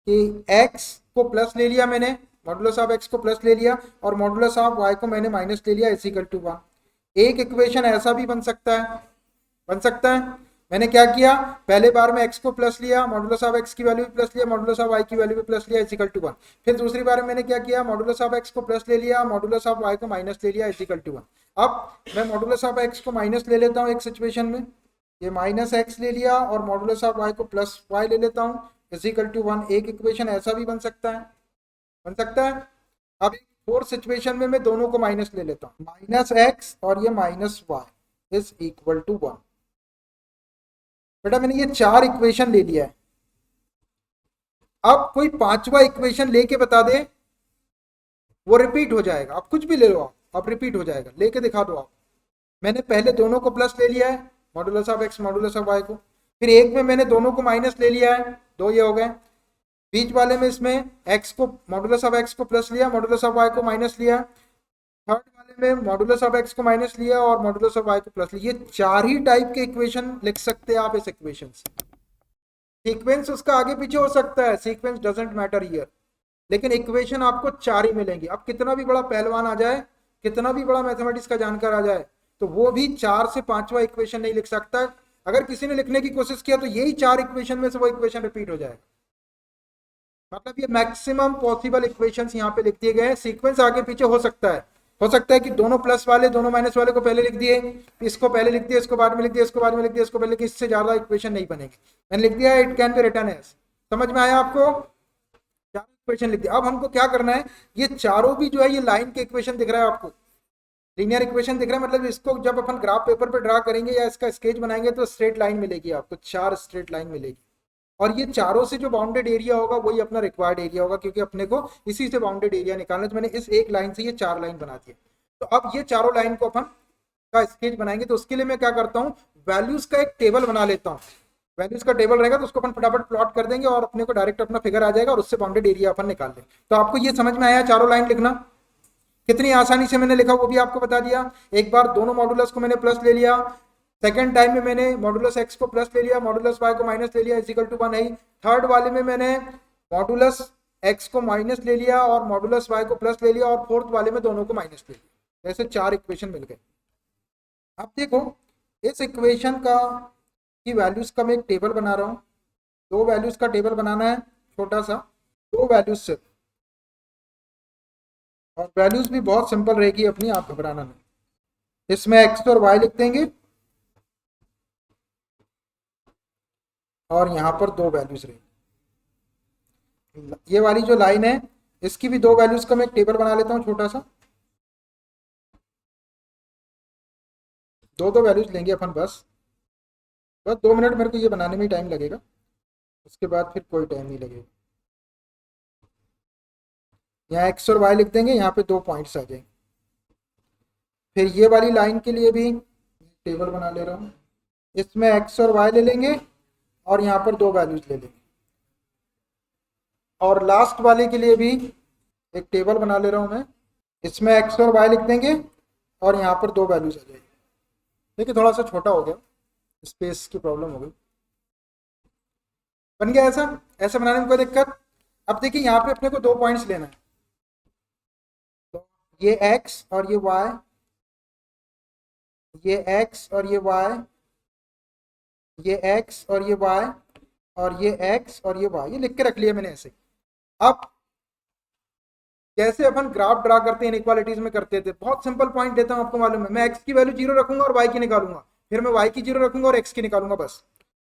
कि x को प्लस ले लिया मैंने, मॉडुलस ऑफ x को प्लस ले लिया और मॉडुलस ऑफ y को मैंने माइनस ले लिया इज इक्वल टू 1। एक इक्वेशन ऐसा भी बन सकता है, बन सकता है। मैंने क्या किया, पहले बार में x को प्लस लिया, मॉडुलस ऑफ x की वैल्यू भी प्लस लिया, मॉडुलस ऑफ y की वैल्यू भी प्लस लिया इज इक्वल टू 1। फिर दूसरी बार में मैंने क्या किया, मॉडुलस ऑफ x को प्लस ले लिया, मॉडुलस ऑफ y को माइनस ले लिया इज इक्वल टू 1। अब मैं मॉडुलस ऑफ x को माइनस ले लेता हूँ एक सिचुएशन में, ये माइनस x ले लिया और मॉडुलस ऑफ y को प्लस y ले लेता हूँ इज इक्वल टू 1। एक इक्वेशन ऐसा भी बन सकता है, बन सकता है। अब फोर्थ सिचुएशन में मैं दोनों को माइनस ले लेता हूँ, माइनस x और ये minus y is equal to 1। बेटा मैंने ये चार इक्वेशन ले लिया है, अब कोई पांचवा इक्वेशन लेके बता दे, वो रिपीट हो जाएगा। आप कुछ भी ले लो, आप रिपीट हो जाएगा, लेके दिखा दो आप। मैंने पहले दोनों को प्लस ले लिया है, modulus of x modulus of y को, फिर एक में मैंने दोनों को माइनस ले लिया है, दो ये हो गए। बीच वाले में इसमें x को मॉडुलस ऑफ x को प्लस लिया, मॉडुलस ऑफ y को माइनस लिया। थर्ड वाले में मॉडुलस ऑफ x को माइनस लिया और मॉडुलस ऑफ y को प्लस लिया। ये चार ही टाइप के इक्वेशन लिख सकते हैं आप इस इक्वेशन से। सीक्वेंस उसका आगे पीछे हो सकता है, सीक्वेंस डजंट मैटर हियर, लेकिन इक्वेशन आपको चार ही मिलेंगी। अब कितना भी बड़ा पहलवान आ जाए, कितना भी बड़ा मैथमेटिक्स का जानकार आ जाए, तो वो भी चार से पांचवा इक्वेशन नहीं लिख सकता। अगर किसी ने लिखने की कोशिश किया तो यही चार इक्वेशन में से वो इक्वेशन रिपीट हो जाएगा। मतलब ये मैक्सिमम पॉसिबल इक्वेशंस यहाँ पे लिख दिए गए हैं। सीक्वेंस आगे पीछे हो सकता है कि दोनों प्लस वाले दोनों माइनस वाले को पहले लिख दिए, इसको पहले लिख दिया, इसको बाद में लिख दिया, इसको बाद में लिख दिया, इसको पहले लिख दिया, इससे ज्यादा इक्वेशन नहीं बनेगी। मैंने लिख दिया it can be written as. समझ में आया आपको? चार इक्वेशन लिख दिया। अब हमको क्या करना है, ये चारों भी जो है ये लाइन के इक्वेशन दिख रहा है आपको, लीनियर इक्वेशन दिख रहा है। मतलब इसको जब अपन ग्राफ पेपर पे ड्रा करेंगे या इसका स्केच बनाएंगे तो स्ट्रेट लाइन मिलेगी आपको, चार स्ट्रेट लाइन मिलेगी। और ये चारों से जो बाउंडेड एरिया होगा वही अपना रिक्वायर्ड एरिया होगा, क्योंकि अपने को इसी से बाउंडेड एरिया निकालना है। तो मैंने इस एक लाइन से ये चार लाइन बना दिया। तो अब ये चारों लाइन को अपन का स्केच बनाएंगे, तो उसके लिए मैं क्या करता हूँ, वैल्यूज का एक टेबल बना लेता हूँ। वैल्यूज का टेबल रहेगा तो उसको अपन फटाफट प्लॉट कर देंगे और अपने को डायरेक्ट अपना फिगर आ जाएगा और उससे बाउंडेड एरिया अपन निकाल देंगे। तो आपको ये समझ में आया चारों लाइन लिखना कितनी आसानी से मैंने लिखा वो भी आपको बता दिया। एक बार दोनों मॉडुलस को मैंने प्लस ले लिया, सेकंड टाइम में मैंने मॉडुलस x को प्लस ले लिया, मॉडुलस y को माइनस ले लिया इज इक्वल टू 1 है। थर्ड वाले में मैंने मॉडुलस x को माइनस ले लिया और मॉडुलस y को प्लस ले लिया, और फोर्थ वाले में दोनों को माइनस ले लिया। ऐसे चार इक्वेशन मिल गए। अब देखो इस इक्वेशन का की वैल्यूज का मैं एक टेबल बना रहा हूँ। दो वैल्यूज का टेबल बनाना है, छोटा सा, दो वैल्यूज से, और वैल्यूज भी बहुत सिंपल रहेगी अपनी, आप घबराना नहीं। इसमें x और y लिख देंगे और यहाँ पर दो वैल्यूज रहेंगी। ये वाली जो लाइन है इसकी भी दो वैल्यूज का मैं एक टेबल बना लेता हूँ छोटा सा। दो वैल्यूज लेंगे अपन, बस 2 मिनट मेरे को ये बनाने में ही टाइम लगेगा, उसके बाद फिर कोई टाइम नहीं लगेगा। यहाँ एक्स और वाई लिख देंगे, यहाँ पे 2 पॉइंट्स आ जाएंगे। फिर ये वाली लाइन के लिए भी टेबल बना ले रहा हूँ, इसमें एक्स और वाई ले लेंगे और यहाँ पर दो वैल्यूज ले लेंगे। और लास्ट वाले के लिए भी एक टेबल बना ले रहा हूँ मैं, इसमें एक्स और वाई लिख देंगे और यहाँ पर दो वैल्यूज आ जाएगी। देखिए थोड़ा सा छोटा हो गया, स्पेस की प्रॉब्लम हो गई। बन गया ऐसा? ऐसा बनाने में कोई दिक्कत? अब देखिए यहाँ पे अपने को 2 पॉइंट्स लेना है, तो ये x और ये y, ये x और ये y, ये x और ये y, और ये x और ये y, ये लिख के रख लिया मैंने ऐसे। अब जैसे अपन ग्राफ ड्रा करते हैं इनइक्वालिटीज में करते थे, बहुत सिंपल पॉइंट देता हूं आपको मालूम है, मैं एक्स की वैल्यू 0 रखूंगा और वाई की निकालूंगा, फिर मैं वाई की 0 रखूंगा और एक्स की निकालूंगा। बस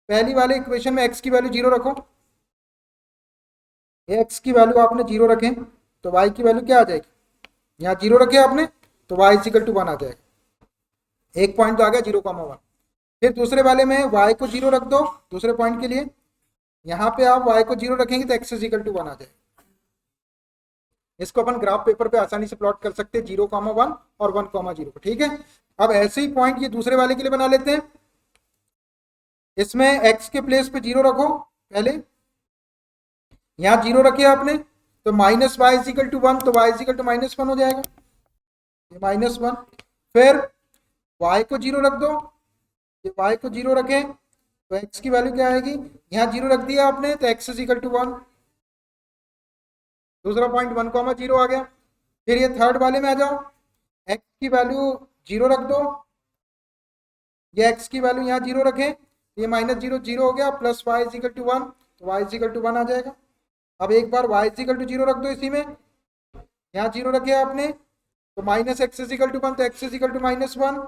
पहली वाले इक्वेशन में एक्स की वैल्यू 0 रखो, एक्स की वैल्यू आपने 0 रखें तो वाई की वैल्यू क्या आ जाएगी, यहाँ 0 रखे आपने तो वाई इक्वल टू 1 आ जाएगा, एक पॉइंट तो आ गया 0,1। फिर दूसरे वाले में वाई को 0 रख दो दूसरे पॉइंट के लिए, यहाँ पे आप वाई को 0 रखेंगे तो एक्स इक्वल टू 1 आ जाएगा। इसको अपन ग्राफ पेपर पे आसानी से प्लॉट कर सकते हैं 0,1 और 1,0, ठीक है। अब ऐसे ही पॉइंट ये दूसरे वाले के लिए बना लेते हैं, इसमें x के प्लेस पे 0 रखो पहले, यहां 0 रखे आपने तो माइनस वाई इक्वल टू 1, तो वाई इक्वल टू -1 हो जाएगा, ये -1। फिर y को 0 रख दो, ये y को 0 रखें तो x की वैल्यू क्या आएगी, यहाँ 0 रख दिया आपने तो x इक्वल टू 1, दूसरा पॉइंट 1,0 आ गया। फिर ये थर्ड वाले में आ जाओ, x की वैल्यू 0 रख दो, ये x की वैल्यू यहाँ 0 रखें, ये -0 0 हो गया, प्लस y इक्वल टू 1, तो y इक्वल टू 1 आ जाएगा। अब एक बार y इक्वल टू 0 रख दो इसी में, यहाँ 0 रखे आपने तो माइनस एक्स इक्वल टू 1, तो x इक्वल टू -1।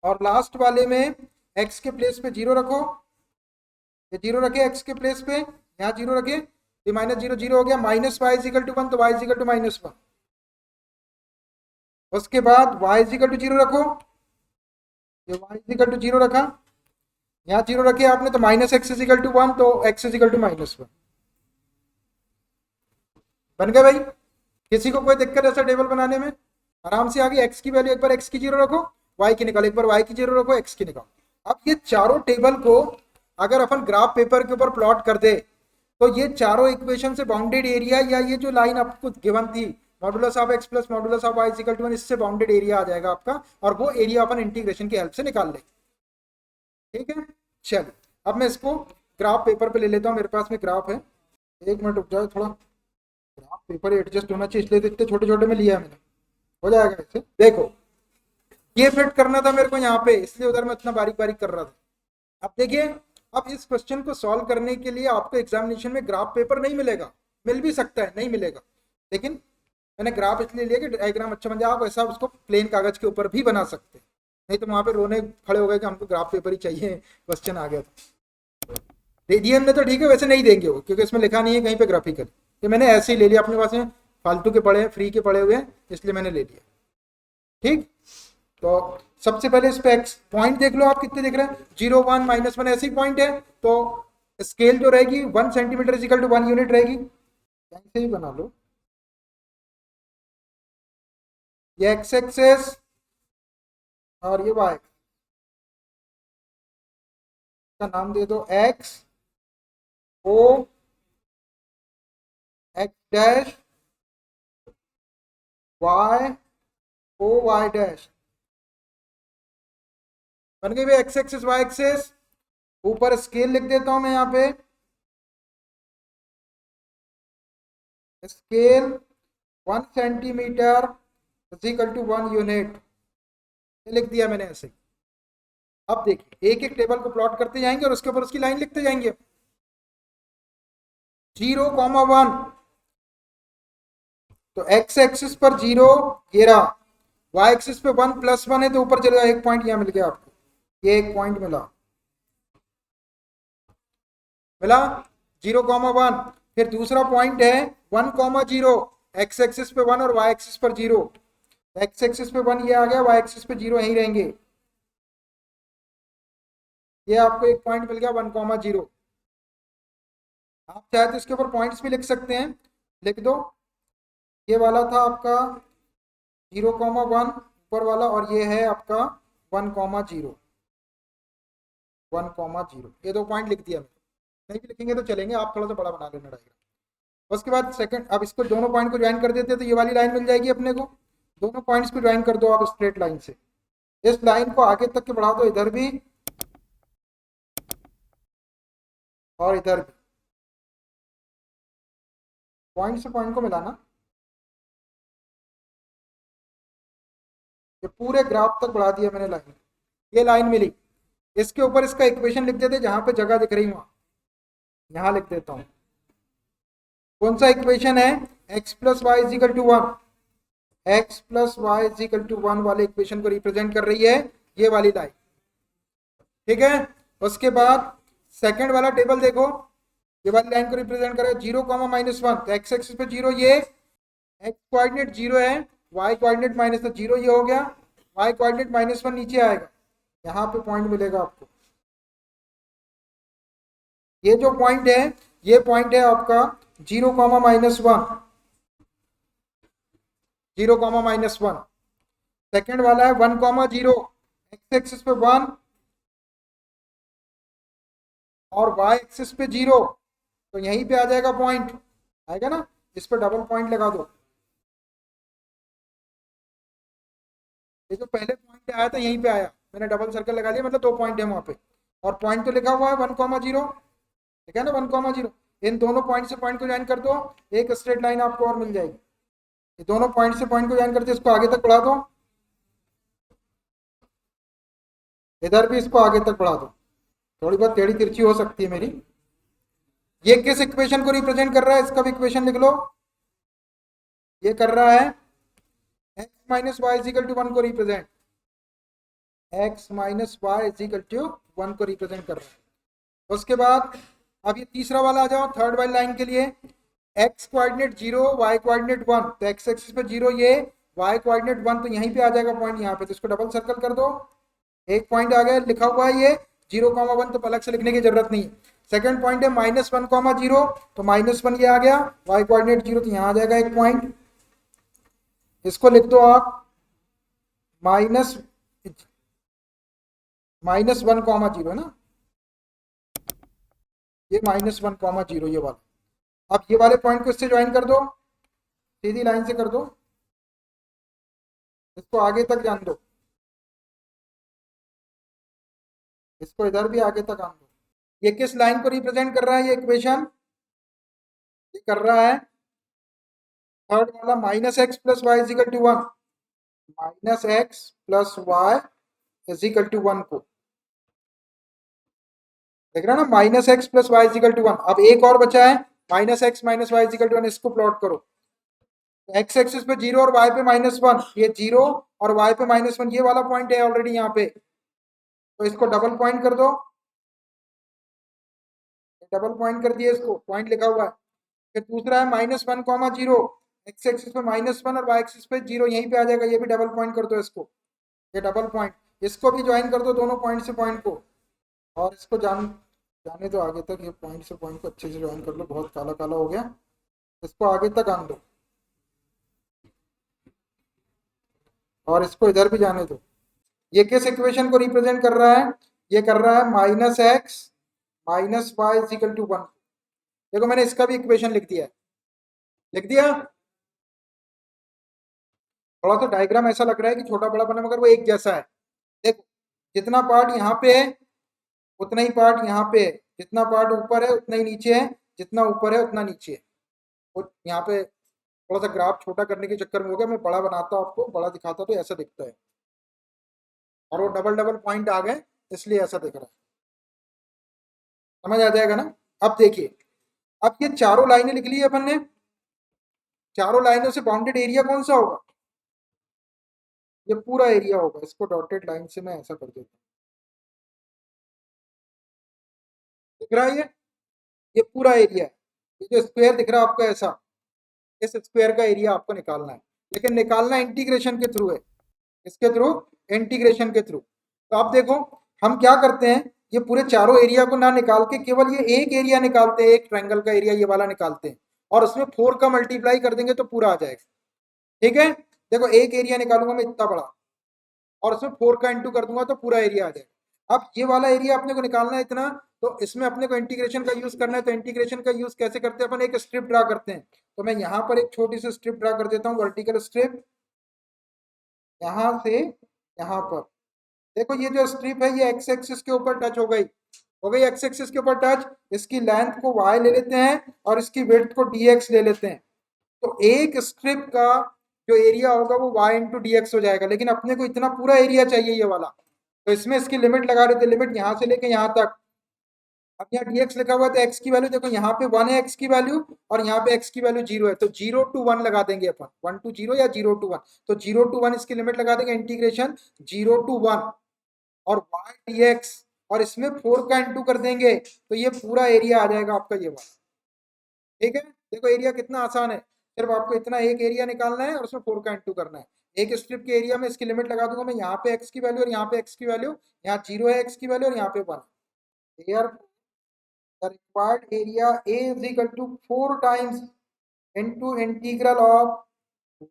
और लास्ट वाले में x के प्लेस पे 0 रखो, ये 0 रखे x के प्लेस पे, यहाँ 0 रखे, ये -0 0 हो गया, माइनस वाई इक्वल टू 1, तो y इक्वल टू -1। उसके बाद y इक्वल टू 0 रखो, ये y इक्वल टू 0 रखा, यहाँ 0 रखे आपने तो माइनस एक्स इक्वल टू 1, तो x इक्वल टू -1 बन गया भाई। किसी को कोई दिक्कत ऐसा टेबल बनाने में, आराम से आगे x की वैल्यू एक बार x की 0 रखो, y की निकालो, एक बार y की 0 रखो, x की निकालो। अब ये चारों टेबल को अगर अपन ग्राफ पेपर के ऊपर प्लॉट कर दे तो ये चारों इक्वेशन से बाउंडेड एरिया, या ये जो लाइन आपको गिवन थी modulus of x plus modulus of y equal to 1, इससे बाउंडेड एरिया आ जाएगा आपका, और वो एरिया अपन इंटीग्रेशन की हेल्प से निकाल लेंगे, ठीक है। चलिए अब मैं इसको ग्राफ पेपर पे ले लेता हूँ, मेरे पास में ग्राफ है, एक मिनट रुक जाओ, थोड़ा ग्राफ पेपर एडजस्ट होना चाहिए, इसलिए तो इतने छोटे छोटे में लिया है मैंने, हो जाएगा ऐसे। देखो ये फिट करना था मेरे को यहाँ पे, इसलिए उधर मैं इतना बारीक बारीक कर रहा था। अब देखिए, अब इस क्वेश्चन को सॉल्व करने के लिए आपको एग्जामिनेशन में ग्राफ पेपर नहीं मिलेगा, मिल भी सकता है नहीं मिलेगा, लेकिन मैंने ग्राफ इसलिए लिया कि डायग्राम अच्छा बन जाए, आप ऐसा उसको प्लेन कागज के ऊपर भी बना सकते हैं, नहीं तो वहां पे रोने खड़े हो गए कि हमको ग्राफ पेपर ही चाहिए, क्वेश्चन आ गया था। दे दिए हमने तो ठीक है, वैसे नहीं देंगे वो, क्योंकि इसमें लिखा नहीं है कहीं पे ग्राफिकल, कि मैंने ऐसे ही ले लिया अपने पास में, फालतू के पड़े हैं, फ्री के पड़े हुए हैं, इसलिए मैंने ले लिया, ठीक। तो सबसे पहले इस पे एक्स पॉइंट देख लो आप कितने दिख रहे हैं, 0 1 -1 ऐसे ही पॉइंट है, तो स्केल जो रहेगी 1 सेंटीमीटर इक्वल टू 1 यूनिट रहेगी, ऐसे ही बना लो। ये एक्स एक्सेस और ये वाई का नाम दे दो x o x dash, y o y dash, बन गई भाई एक्स एक्सेस वाई एक्सेस। ऊपर स्केल लिख देता हूं मैं यहाँ पे, scale 1 centimetre equal to 1 unit, लिख दिया मैंने ऐसे। अब देखिए एक एक टेबल को प्लॉट करते जाएंगे और उसके ऊपर उसकी लाइन लिखते जाएंगे। 0,1 तो एक्स एक्सिस पर 0 ये रहा, वाई एक्सिस पे 1 + 1 है तो ऊपर चलेगा, एक पॉइंट यहाँ मिल गया आपको, ये एक पॉइंट मिला 0,1। फिर दूसरा पॉइंट है 1,0, एक्स एक्सिस पे 1 और वाई एक्सिस पर 0, एक्स एक्सिस पे 1 ये आ गया, वाई एक्सिस पे 0 यहीं रहेंगे, ये आपको एक पॉइंट मिल गया 1,0। आप चाहे तो इसके ऊपर पॉइंट्स भी लिख सकते हैं, लिख दो, ये वाला था आपका 0,1 ऊपर वाला, और ये है आपका 1,0 1,0, ये 2 पॉइंट लिख दिया मैंने, नहीं भी लिखेंगे तो चलेंगे, आप थोड़ा सा बड़ा बना लेना डायग्राम। उसके बाद सेकंड, अब इसको दोनों पॉइंट को ज्वाइन कर देते हैं तो ये वाली लाइन मिल जाएगी अपने को, दोनों पॉइंट्स को ज्वाइन कर दो आप स्ट्रेट लाइन से, इस लाइन को आगे तक के बढ़ा दो, इधर भी और इधर भी, पॉइंट से पॉइंट को मिलाना, ये पूरे ग्राफ तक बढ़ा दिया मैंने लाइन, ये लाइन मिली, इसके ऊपर इसका इक्वेशन लिख देते, जहां पे जगह दिख रही वहां, यहां लिख देता हूं, कौन सा इक्वेशन है, x plus y is equal to 1, x plus y is equal to 1 वाले इक्वेशन को रिप्रेजेंट कर रही है ये वाली लाइन। ठीक है, उसके बाद सेकंड वाला टेबल देखो, ये वाली लाइन को रिप्रेजेंट करे 0, -1, तो एक्स एक्सिस पे 0, ये एक्स कोऑर्डिनेट 0 है, वाई कोऑर्डिनेट -0, ये हो गया, वाई कोऑर्डिनेट -1 नीचे आएगा, यहाँ पे पॉइंट मिलेगा आपको। ये जो पॉइंट है ये पॉइंट है आपका 0, -1, 0, -1। सेकंड वाला है 1, 0, एक्स एक्सिस पे 1 और वाई एक्सिस पे 0, तो यहीं पे आ जाएगा पॉइंट, आएगा ना, इस पर डबल पॉइंट लगा दो। ये जो पहले पॉइंट आया था यहीं पे आया, मैंने डबल सर्कल लगा लिया, मतलब 2 पॉइंट है वहां पे, और पॉइंट तो लिखा हुआ है 1, 0, ठीक है ना, 1, 0। इन दोनों पॉइंट से पॉइंट को ज्वाइन कर दो, एक स्ट्रेट लाइन आपको और मिल जाएगी। ये दोनों पॉइंट से पॉइंट को ज्वाइन करते इसको आगे तक बढ़ा दो, इधर भी इसको आगे तक बढ़ा दो, थोड़ी बहुत टेढ़ी तिरछी हो सकती है मेरी। ये किस इक्वेशन को रिप्रेजेंट कर रहा है, इसका भी इक्वेशन लिख लो। ये कर रहा है x minus y is equal to 1 को represent, x minus y is equal to 1 को रिप्रेजेंट कर रहा है। उसके बाद अब ये तीसरा वाला आ जाओ, थर्ड वाली लाइन के लिए, x कोऑर्डिनेट 0, y कोऑर्डिनेट 1, तो x एक्सिस पे 0 ये, y कोऑर्डिनेट 1, तो यहीं पे आ जाएगा पॉइंट यहाँ पे, तो इसको डबल सर्कल कर दो, एक पॉइंट आ गया, लिखा हुआ है ये 0, 1, तो अलग से लिखने की जरूरत नहीं। सेकंड पॉइंट है -1, 0, तो -1 ये आ गया, y कोऑर्डिनेट 0, तो यहाँ आ जाएगा एक पॉइंट, इसको लिख दो आप -1, 0 है ना, ये -1, 0 ये वाला। अब ये वाले पॉइंट को इससे ज्वाइन कर दो, सीधी लाइन से कर दो, इसको आगे तक जान दो, इसको इधर भी आगे तक आन दो। ये किस लाइन को रिप्रेजेंट कर रहा है ये इक्वेशन, ये कर रहा है थर्ड वाला -x plus y is equal to 1, -x plus y is equal to 1 को देख रहा ना, -x plus y is equal to 1। अब एक और बचा है -x minus y is equal to 1, इसको प्लॉट करो, x एक्सिस पे 0 और y पे -1, ये 0 और y पे -1, ये वाला पॉइंट है ऑलरेडी यहाँ पे, तो इसको डबल पॉइंट कर दो, डबल पॉइंट कर दिए, इसको पॉइंट लिखा हुआ है। फिर दूसरा है -1, 0, x एक्सिस पे -1 और y एक्सिस पे 0, यहीं पे आ जाएगा, ये भी डबल पॉइंट कर दो इसको, ये डबल पॉइंट, इसको भी ज्वाइन कर दो दोनों पॉइंट से पॉइंट को, और इसको जाने दो आगे तक, ये पॉइंट से पॉइंट को अच्छे से ज्वाइन कर लो, बहुत काला काला हो गया, इसको आगे तक आन दो और इसको इधर भी जाने दो। ये किस इक्वेशन को रिप्रेजेंट कर रहा है, ये कर रहा है -x minus y is equal to 1। देखो मैंने इसका भी इक्वेशन लिख दिया है, लिख दिया, थोड़ा सा डायग्राम ऐसा लग रहा है कि छोटा बड़ा बना, मगर वो एक जैसा है। देखो जितना पार्ट यहाँ पे है उतना ही पार्ट यहाँ पे है, जितना पार्ट ऊपर है उतना ही नीचे है, जितना ऊपर है उतना नीचे है। और यहाँ पे थोड़ा सा ग्राफ छोटा करने के चक्कर में हो गया, मैं बड़ा बनाता हूँ, आपको बड़ा दिखाता तो ऐसा दिखता है, और वो डबल डबल पॉइंट आ गए इसलिए ऐसा दिख रहा है, समझ आ जाएगा ना। अब देखिए, अब ये चारों लाइनें लिख ली अपन ने, चारों लाइनों से बाउंडेड एरिया कौन सा होगा, ये पूरा एरिया होगा, इसको डॉटेड लाइन से मैं ऐसा कर देता हूँ, दिख रहा है ये पूरा एरिया है, ये जो स्क्वायर दिख रहा है आपको ऐसा, इस स्क्वायर का एरिया आपको निकालना है, लेकिन निकालना इंटीग्रेशन के थ्रू है, इसके थ्रू, इंटीग्रेशन के थ्रू। तो आप देखो हम क्या करते हैं, ये पूरे चारों एरिया को ना निकाल के केवल ये एक एरिया निकालते हैं, एक ट्रायंगल का एरिया ये वाला निकालते हैं, और उसमें 4 का मल्टीप्लाई कर देंगे तो पूरा आ जाएगा। ठीक है, देखो एक एरिया निकालूंगा मैं इतना बड़ा, और उसमें 4 का इंटू कर दूंगा तो पूरा एरिया आ जाएगा। अब ये वाला एरिया अपने को निकालना है इतना, तो इसमें अपने को इंटीग्रेशन का यूज करना है, तो इंटीग्रेशन का यूज कैसे करते हैं अपन, एक स्ट्रिप ड्रा करते हैं। तो मैं यहाँ पर एक छोटी सी स्ट्रिप ड्रा कर देता हूँ, वर्टिकल स्ट्रिप, यहाँ से यहाँ पर। देखो ये जो स्ट्रिप है ये एक्स एक्सिस के ऊपर टच हो गई एक्स एक्सिस के ऊपर टच, इसकी लेंथ को y ले लेते हैं और इसकी विड्थ को dx ले लेते हैं, तो एक स्ट्रिप का जो एरिया होगा वो y इंटू डी हो जाएगा, लेकिन अपने को इतना पूरा एरिया चाहिए ये वाला, तो इसमें इसकी लिमिट लगा देते, लिमिट यहाँ से लेके यहाँ तक, अब यहाँ dx लिखा हुआ है तो x की वैल्यू देखो, यहाँ पे 1 है x की वैल्यू और यहाँ पे x की वैल्यू 0 है, तो 0 to 1 लगा देंगे अपन, 1 to 0 या 0 to 1, तो 0 to 1 इसकी लिमिट लगा देंगे, इंटीग्रेशन 0 to 1 और y dx, और इसमें 4 का इंटू कर देंगे तो ये पूरा एरिया आ जाएगा आपका ये वाला। ठीक है, देखो एरिया कितना आसान है, सिर्फ आपको इतना एक एरिया निकालना है और उसमें 4 का इंटू करना है। एक स्ट्रिप के एरिया में इसकी लिमिट लगा दूंगा मैं, यहाँ पे x की वैल्यू और यहाँ पे x की वैल्यू, यहाँ 0 है x की वैल्यू और यहाँ पे 1। Here the required area A is equal to 4 times into integral of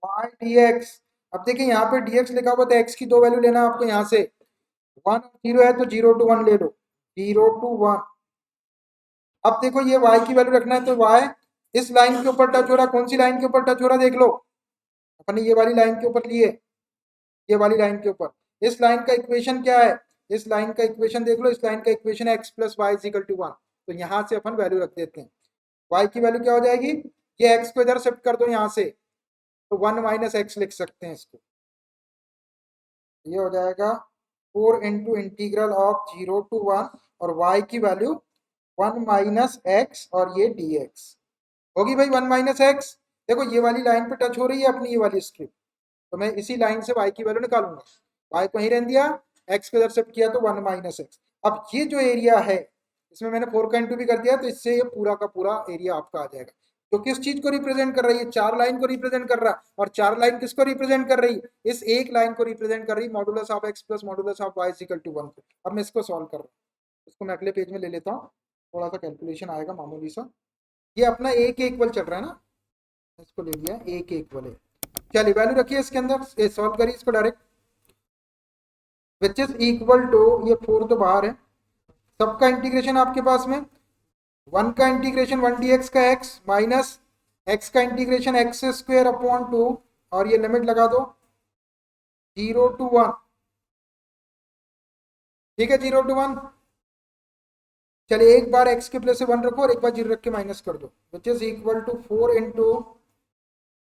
y dx। अब देखिए यहाँ पे dx लिखा हुआ तो x की दो वैल्यू लेना है आपको, यहाँ से 1 0 है तो 0 to 1 ले लो, 0 to 1। अब देखो ये y की वैल्यू रखना है तो y इस लाइन के ऊपर टच हो रहा है, कौन सी लाइन के ऊपर टच हो रहा है देख लो, अपने ये वाली लाइन के ऊपर लिए, ये वाली लाइन के ऊपर। इस लाइन का इक्वेशन क्या है, इस लाइन का इक्वेशन देख लो, इस लाइन का इक्वेशन है x plus y is equal to 1, तो यहाँ से अपन वैल्यू रख देते हैं। y की वैल्यू क्या हो जाएगी, ये x को इधर शिफ्ट कर दो यहाँ से, तो 1 माइनस एक्स लिख सकते हैं इसको, ये हो जाएगा 4 इंटू इंटीग्रल ऑफ 0 to 1 और y की वैल्यू 1 माइनस एक्स और ये dx होगी भाई 1 माइनस एक्स। देखो ये वाली लाइन पे टच हो रही है अपनी ये वाली स्ट्रिप, तो मैं इसी लाइन से y की वैल्यू निकालूंगा, y को ही रहने दिया, x को इधर शिफ्ट किया तो 1 माइनस एक्स। अब ये जो एरिया है इसमें मैंने 4 का इंटू भी कर दिया, तो इससे ये पूरा का पूरा एरिया आपका आ जाएगा। तो किस चीज को रिप्रेजेंट कर रही है, 4 लाइन को रिप्रेजेंट कर रहा है, और 4 लाइन किसको रिप्रेजेंट कर रही है, इस एक लाइन को रिप्रेजेंट कर रही है, modulus of x plus modulus of y equal to 1 को। अब मैं इसको सॉल्व कर रहा हूँ, इसको मैं अगले पेज में ले लेता हूँ, थोड़ा सा कैलकुलेशन आएगा मामूली सा। ये अपना a के इक्वल चल रहा है ना, इसको ले लिया a के इक्वल है, चलिए वैल्यू रखिए इसके अंदर, सॉल्व करिए इसको direct, which is equal to, ये 4 तो बाहर है, सबका इंटीग्रेशन आपके पास में 1 का इंटीग्रेशन 1 dx का x माइनस x का इंटीग्रेशन x स्क्वायर अपॉन 2, और ये लिमिट लगा दो 0 to 1। ठीक है 0 to 1, चलिए एक बार x के प्लेस से 1 रखो और एक बार 0 रख के माइनस कर दो, which is equal to 4 into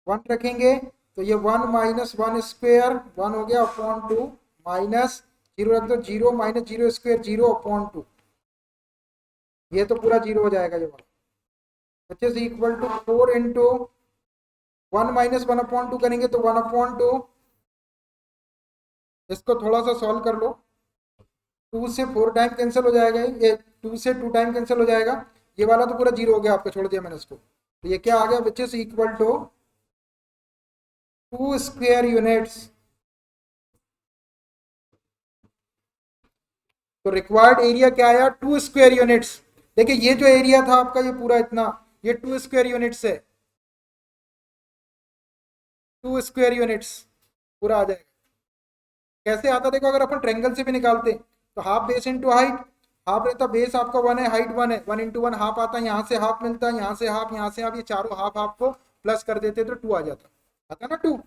1 रखेंगे तो ये 1 माइनस 1 स्क्वायर 1 हो गया अपॉन 2, माइनस 0 रख दो, 0 माइनस 0 स्क्वायर 0 अपॉन 2, ये तो पूरा 0 हो जाएगा ये वाला, which is equal to 4 into 1 minus 1 upon 2 करेंगे तो 1 अपॉन 2, इसको थोड़ा सा सॉल्व कर लो, 2 से 4 टाइम कैंसिल हो जाएगा, ये 2 से 2 टाइम कैंसिल हो जाएगा, ये वाला तो पूरा 0 हो गया आपका, छोड़ दिया मैंने इसको, तो ये क्या आ गया, which is equal to 2 square units. तो रिक्वायर्ड एरिया क्या आया, 2 स्क्वायर यूनिट्स। देखिए ये जो एरिया था आपका ये पूरा इतना, ये 2 स्क्वायर यूनिट्स है, 2 स्क्वायर यूनिट्स पूरा आ जाएगा। कैसे आता देखो, अगर अपन ट्रायंगल से भी निकालते तो half base into height, half रहता बेस आपका 1 है, हाइट 1 है, 1 इंटू 1 हाफ आता है, यहाँ से हाफ मिलता है, यहाँ से हाफ, यहाँ से हाफ, ये चारों हाफ आपको प्लस कर देते तो 2 आ आता ना 2।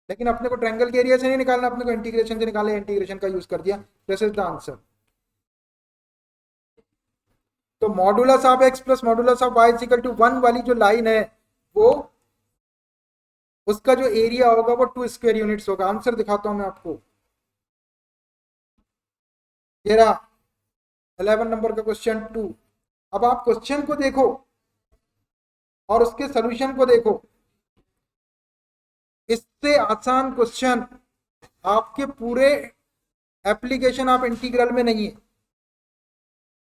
लेकिन अपने को ट्रायंगल के एरिया से नहीं निकालना, अपने को इंटीग्रेशन से निकालना, इंटीग्रेशन का यूज कर दिया, दिस इज द आंसर। तो modulus of x plus modulus of y equal to 1 वाली जो लाइन है वो, उसका जो एरिया होगा वो 2 स्क्वायर यूनिट्स होगा। आंसर दिखाता हूं मैं आपको, ये रहा 11 नंबर का क्वेश्चन 2। अब आप क्वेश्चन को देखो और उसके सॉल्यूशन को देखो, इससे आसान क्वेश्चन आपके पूरे एप्लीकेशन ऑफ इंटीग्रल में नहीं है,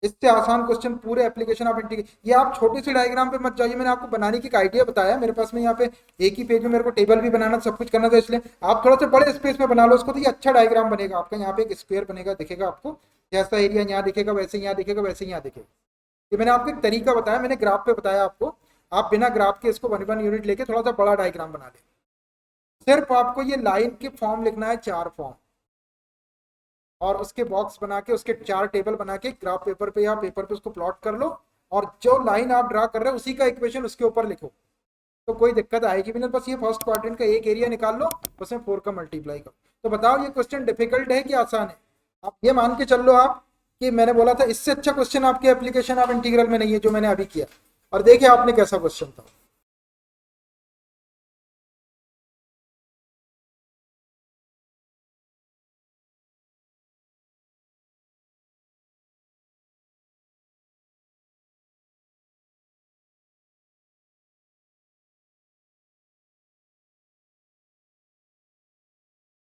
इससे आसान क्वेश्चन पूरे एप्लीकेशन ऑफ इंटीग्रल। ये आप छोटे से डायग्राम पे मत जाइए, मैंने आपको बनाने की एक आइडिया बताया, मेरे पास में यहाँ पे एक ही पेज में मेरे को टेबल भी बनाना सब कुछ करना था, इसलिए आप थोड़ा सा बड़े स्पेस में बना लो उसको, तो ये अच्छा डायग्राम बनेगा आपका। यहाँ पे एक स्क्वायर बनेगा, दिखेगा आपको, जैसा एरिया यहाँ दिखेगा वैसे यहाँ दिखेगा, वैसे यहाँ दिखेगा। ये मैंने आपको एक तरीका बताया, मैंने ग्राफ पे बताया आपको, आप बिना ग्राफ के इसको 1 1 यूनिट लेके थोड़ा सा बड़ा डायग्राम बना ले। सिर्फ आपको ये लाइन के फॉर्म लिखना है, 4 फॉर्म, और उसके बॉक्स बना के उसके 4 टेबल बना के ग्राफ पेपर पे या पेपर पे उसको प्लॉट कर लो, और जो लाइन आप ड्रा कर रहे हो उसी का इक्वेशन उसके ऊपर लिखो, तो कोई दिक्कत आएगी भी नहीं। बस ये फर्स्ट क्वाड्रेंट का एक एरिया निकाल लो, उसमें 4 का मल्टीप्लाई करो। तो बताओ ये क्वेश्चन डिफिकल्ट है कि आसान है? आप ये मान के चल लो आप कि मैंने बोला था इससे अच्छा क्वेश्चन आपके एप्लीकेशन ऑफ इंटीग्रल में नहीं है जो मैंने अभी किया, और देखिए आपने कैसा क्वेश्चन था।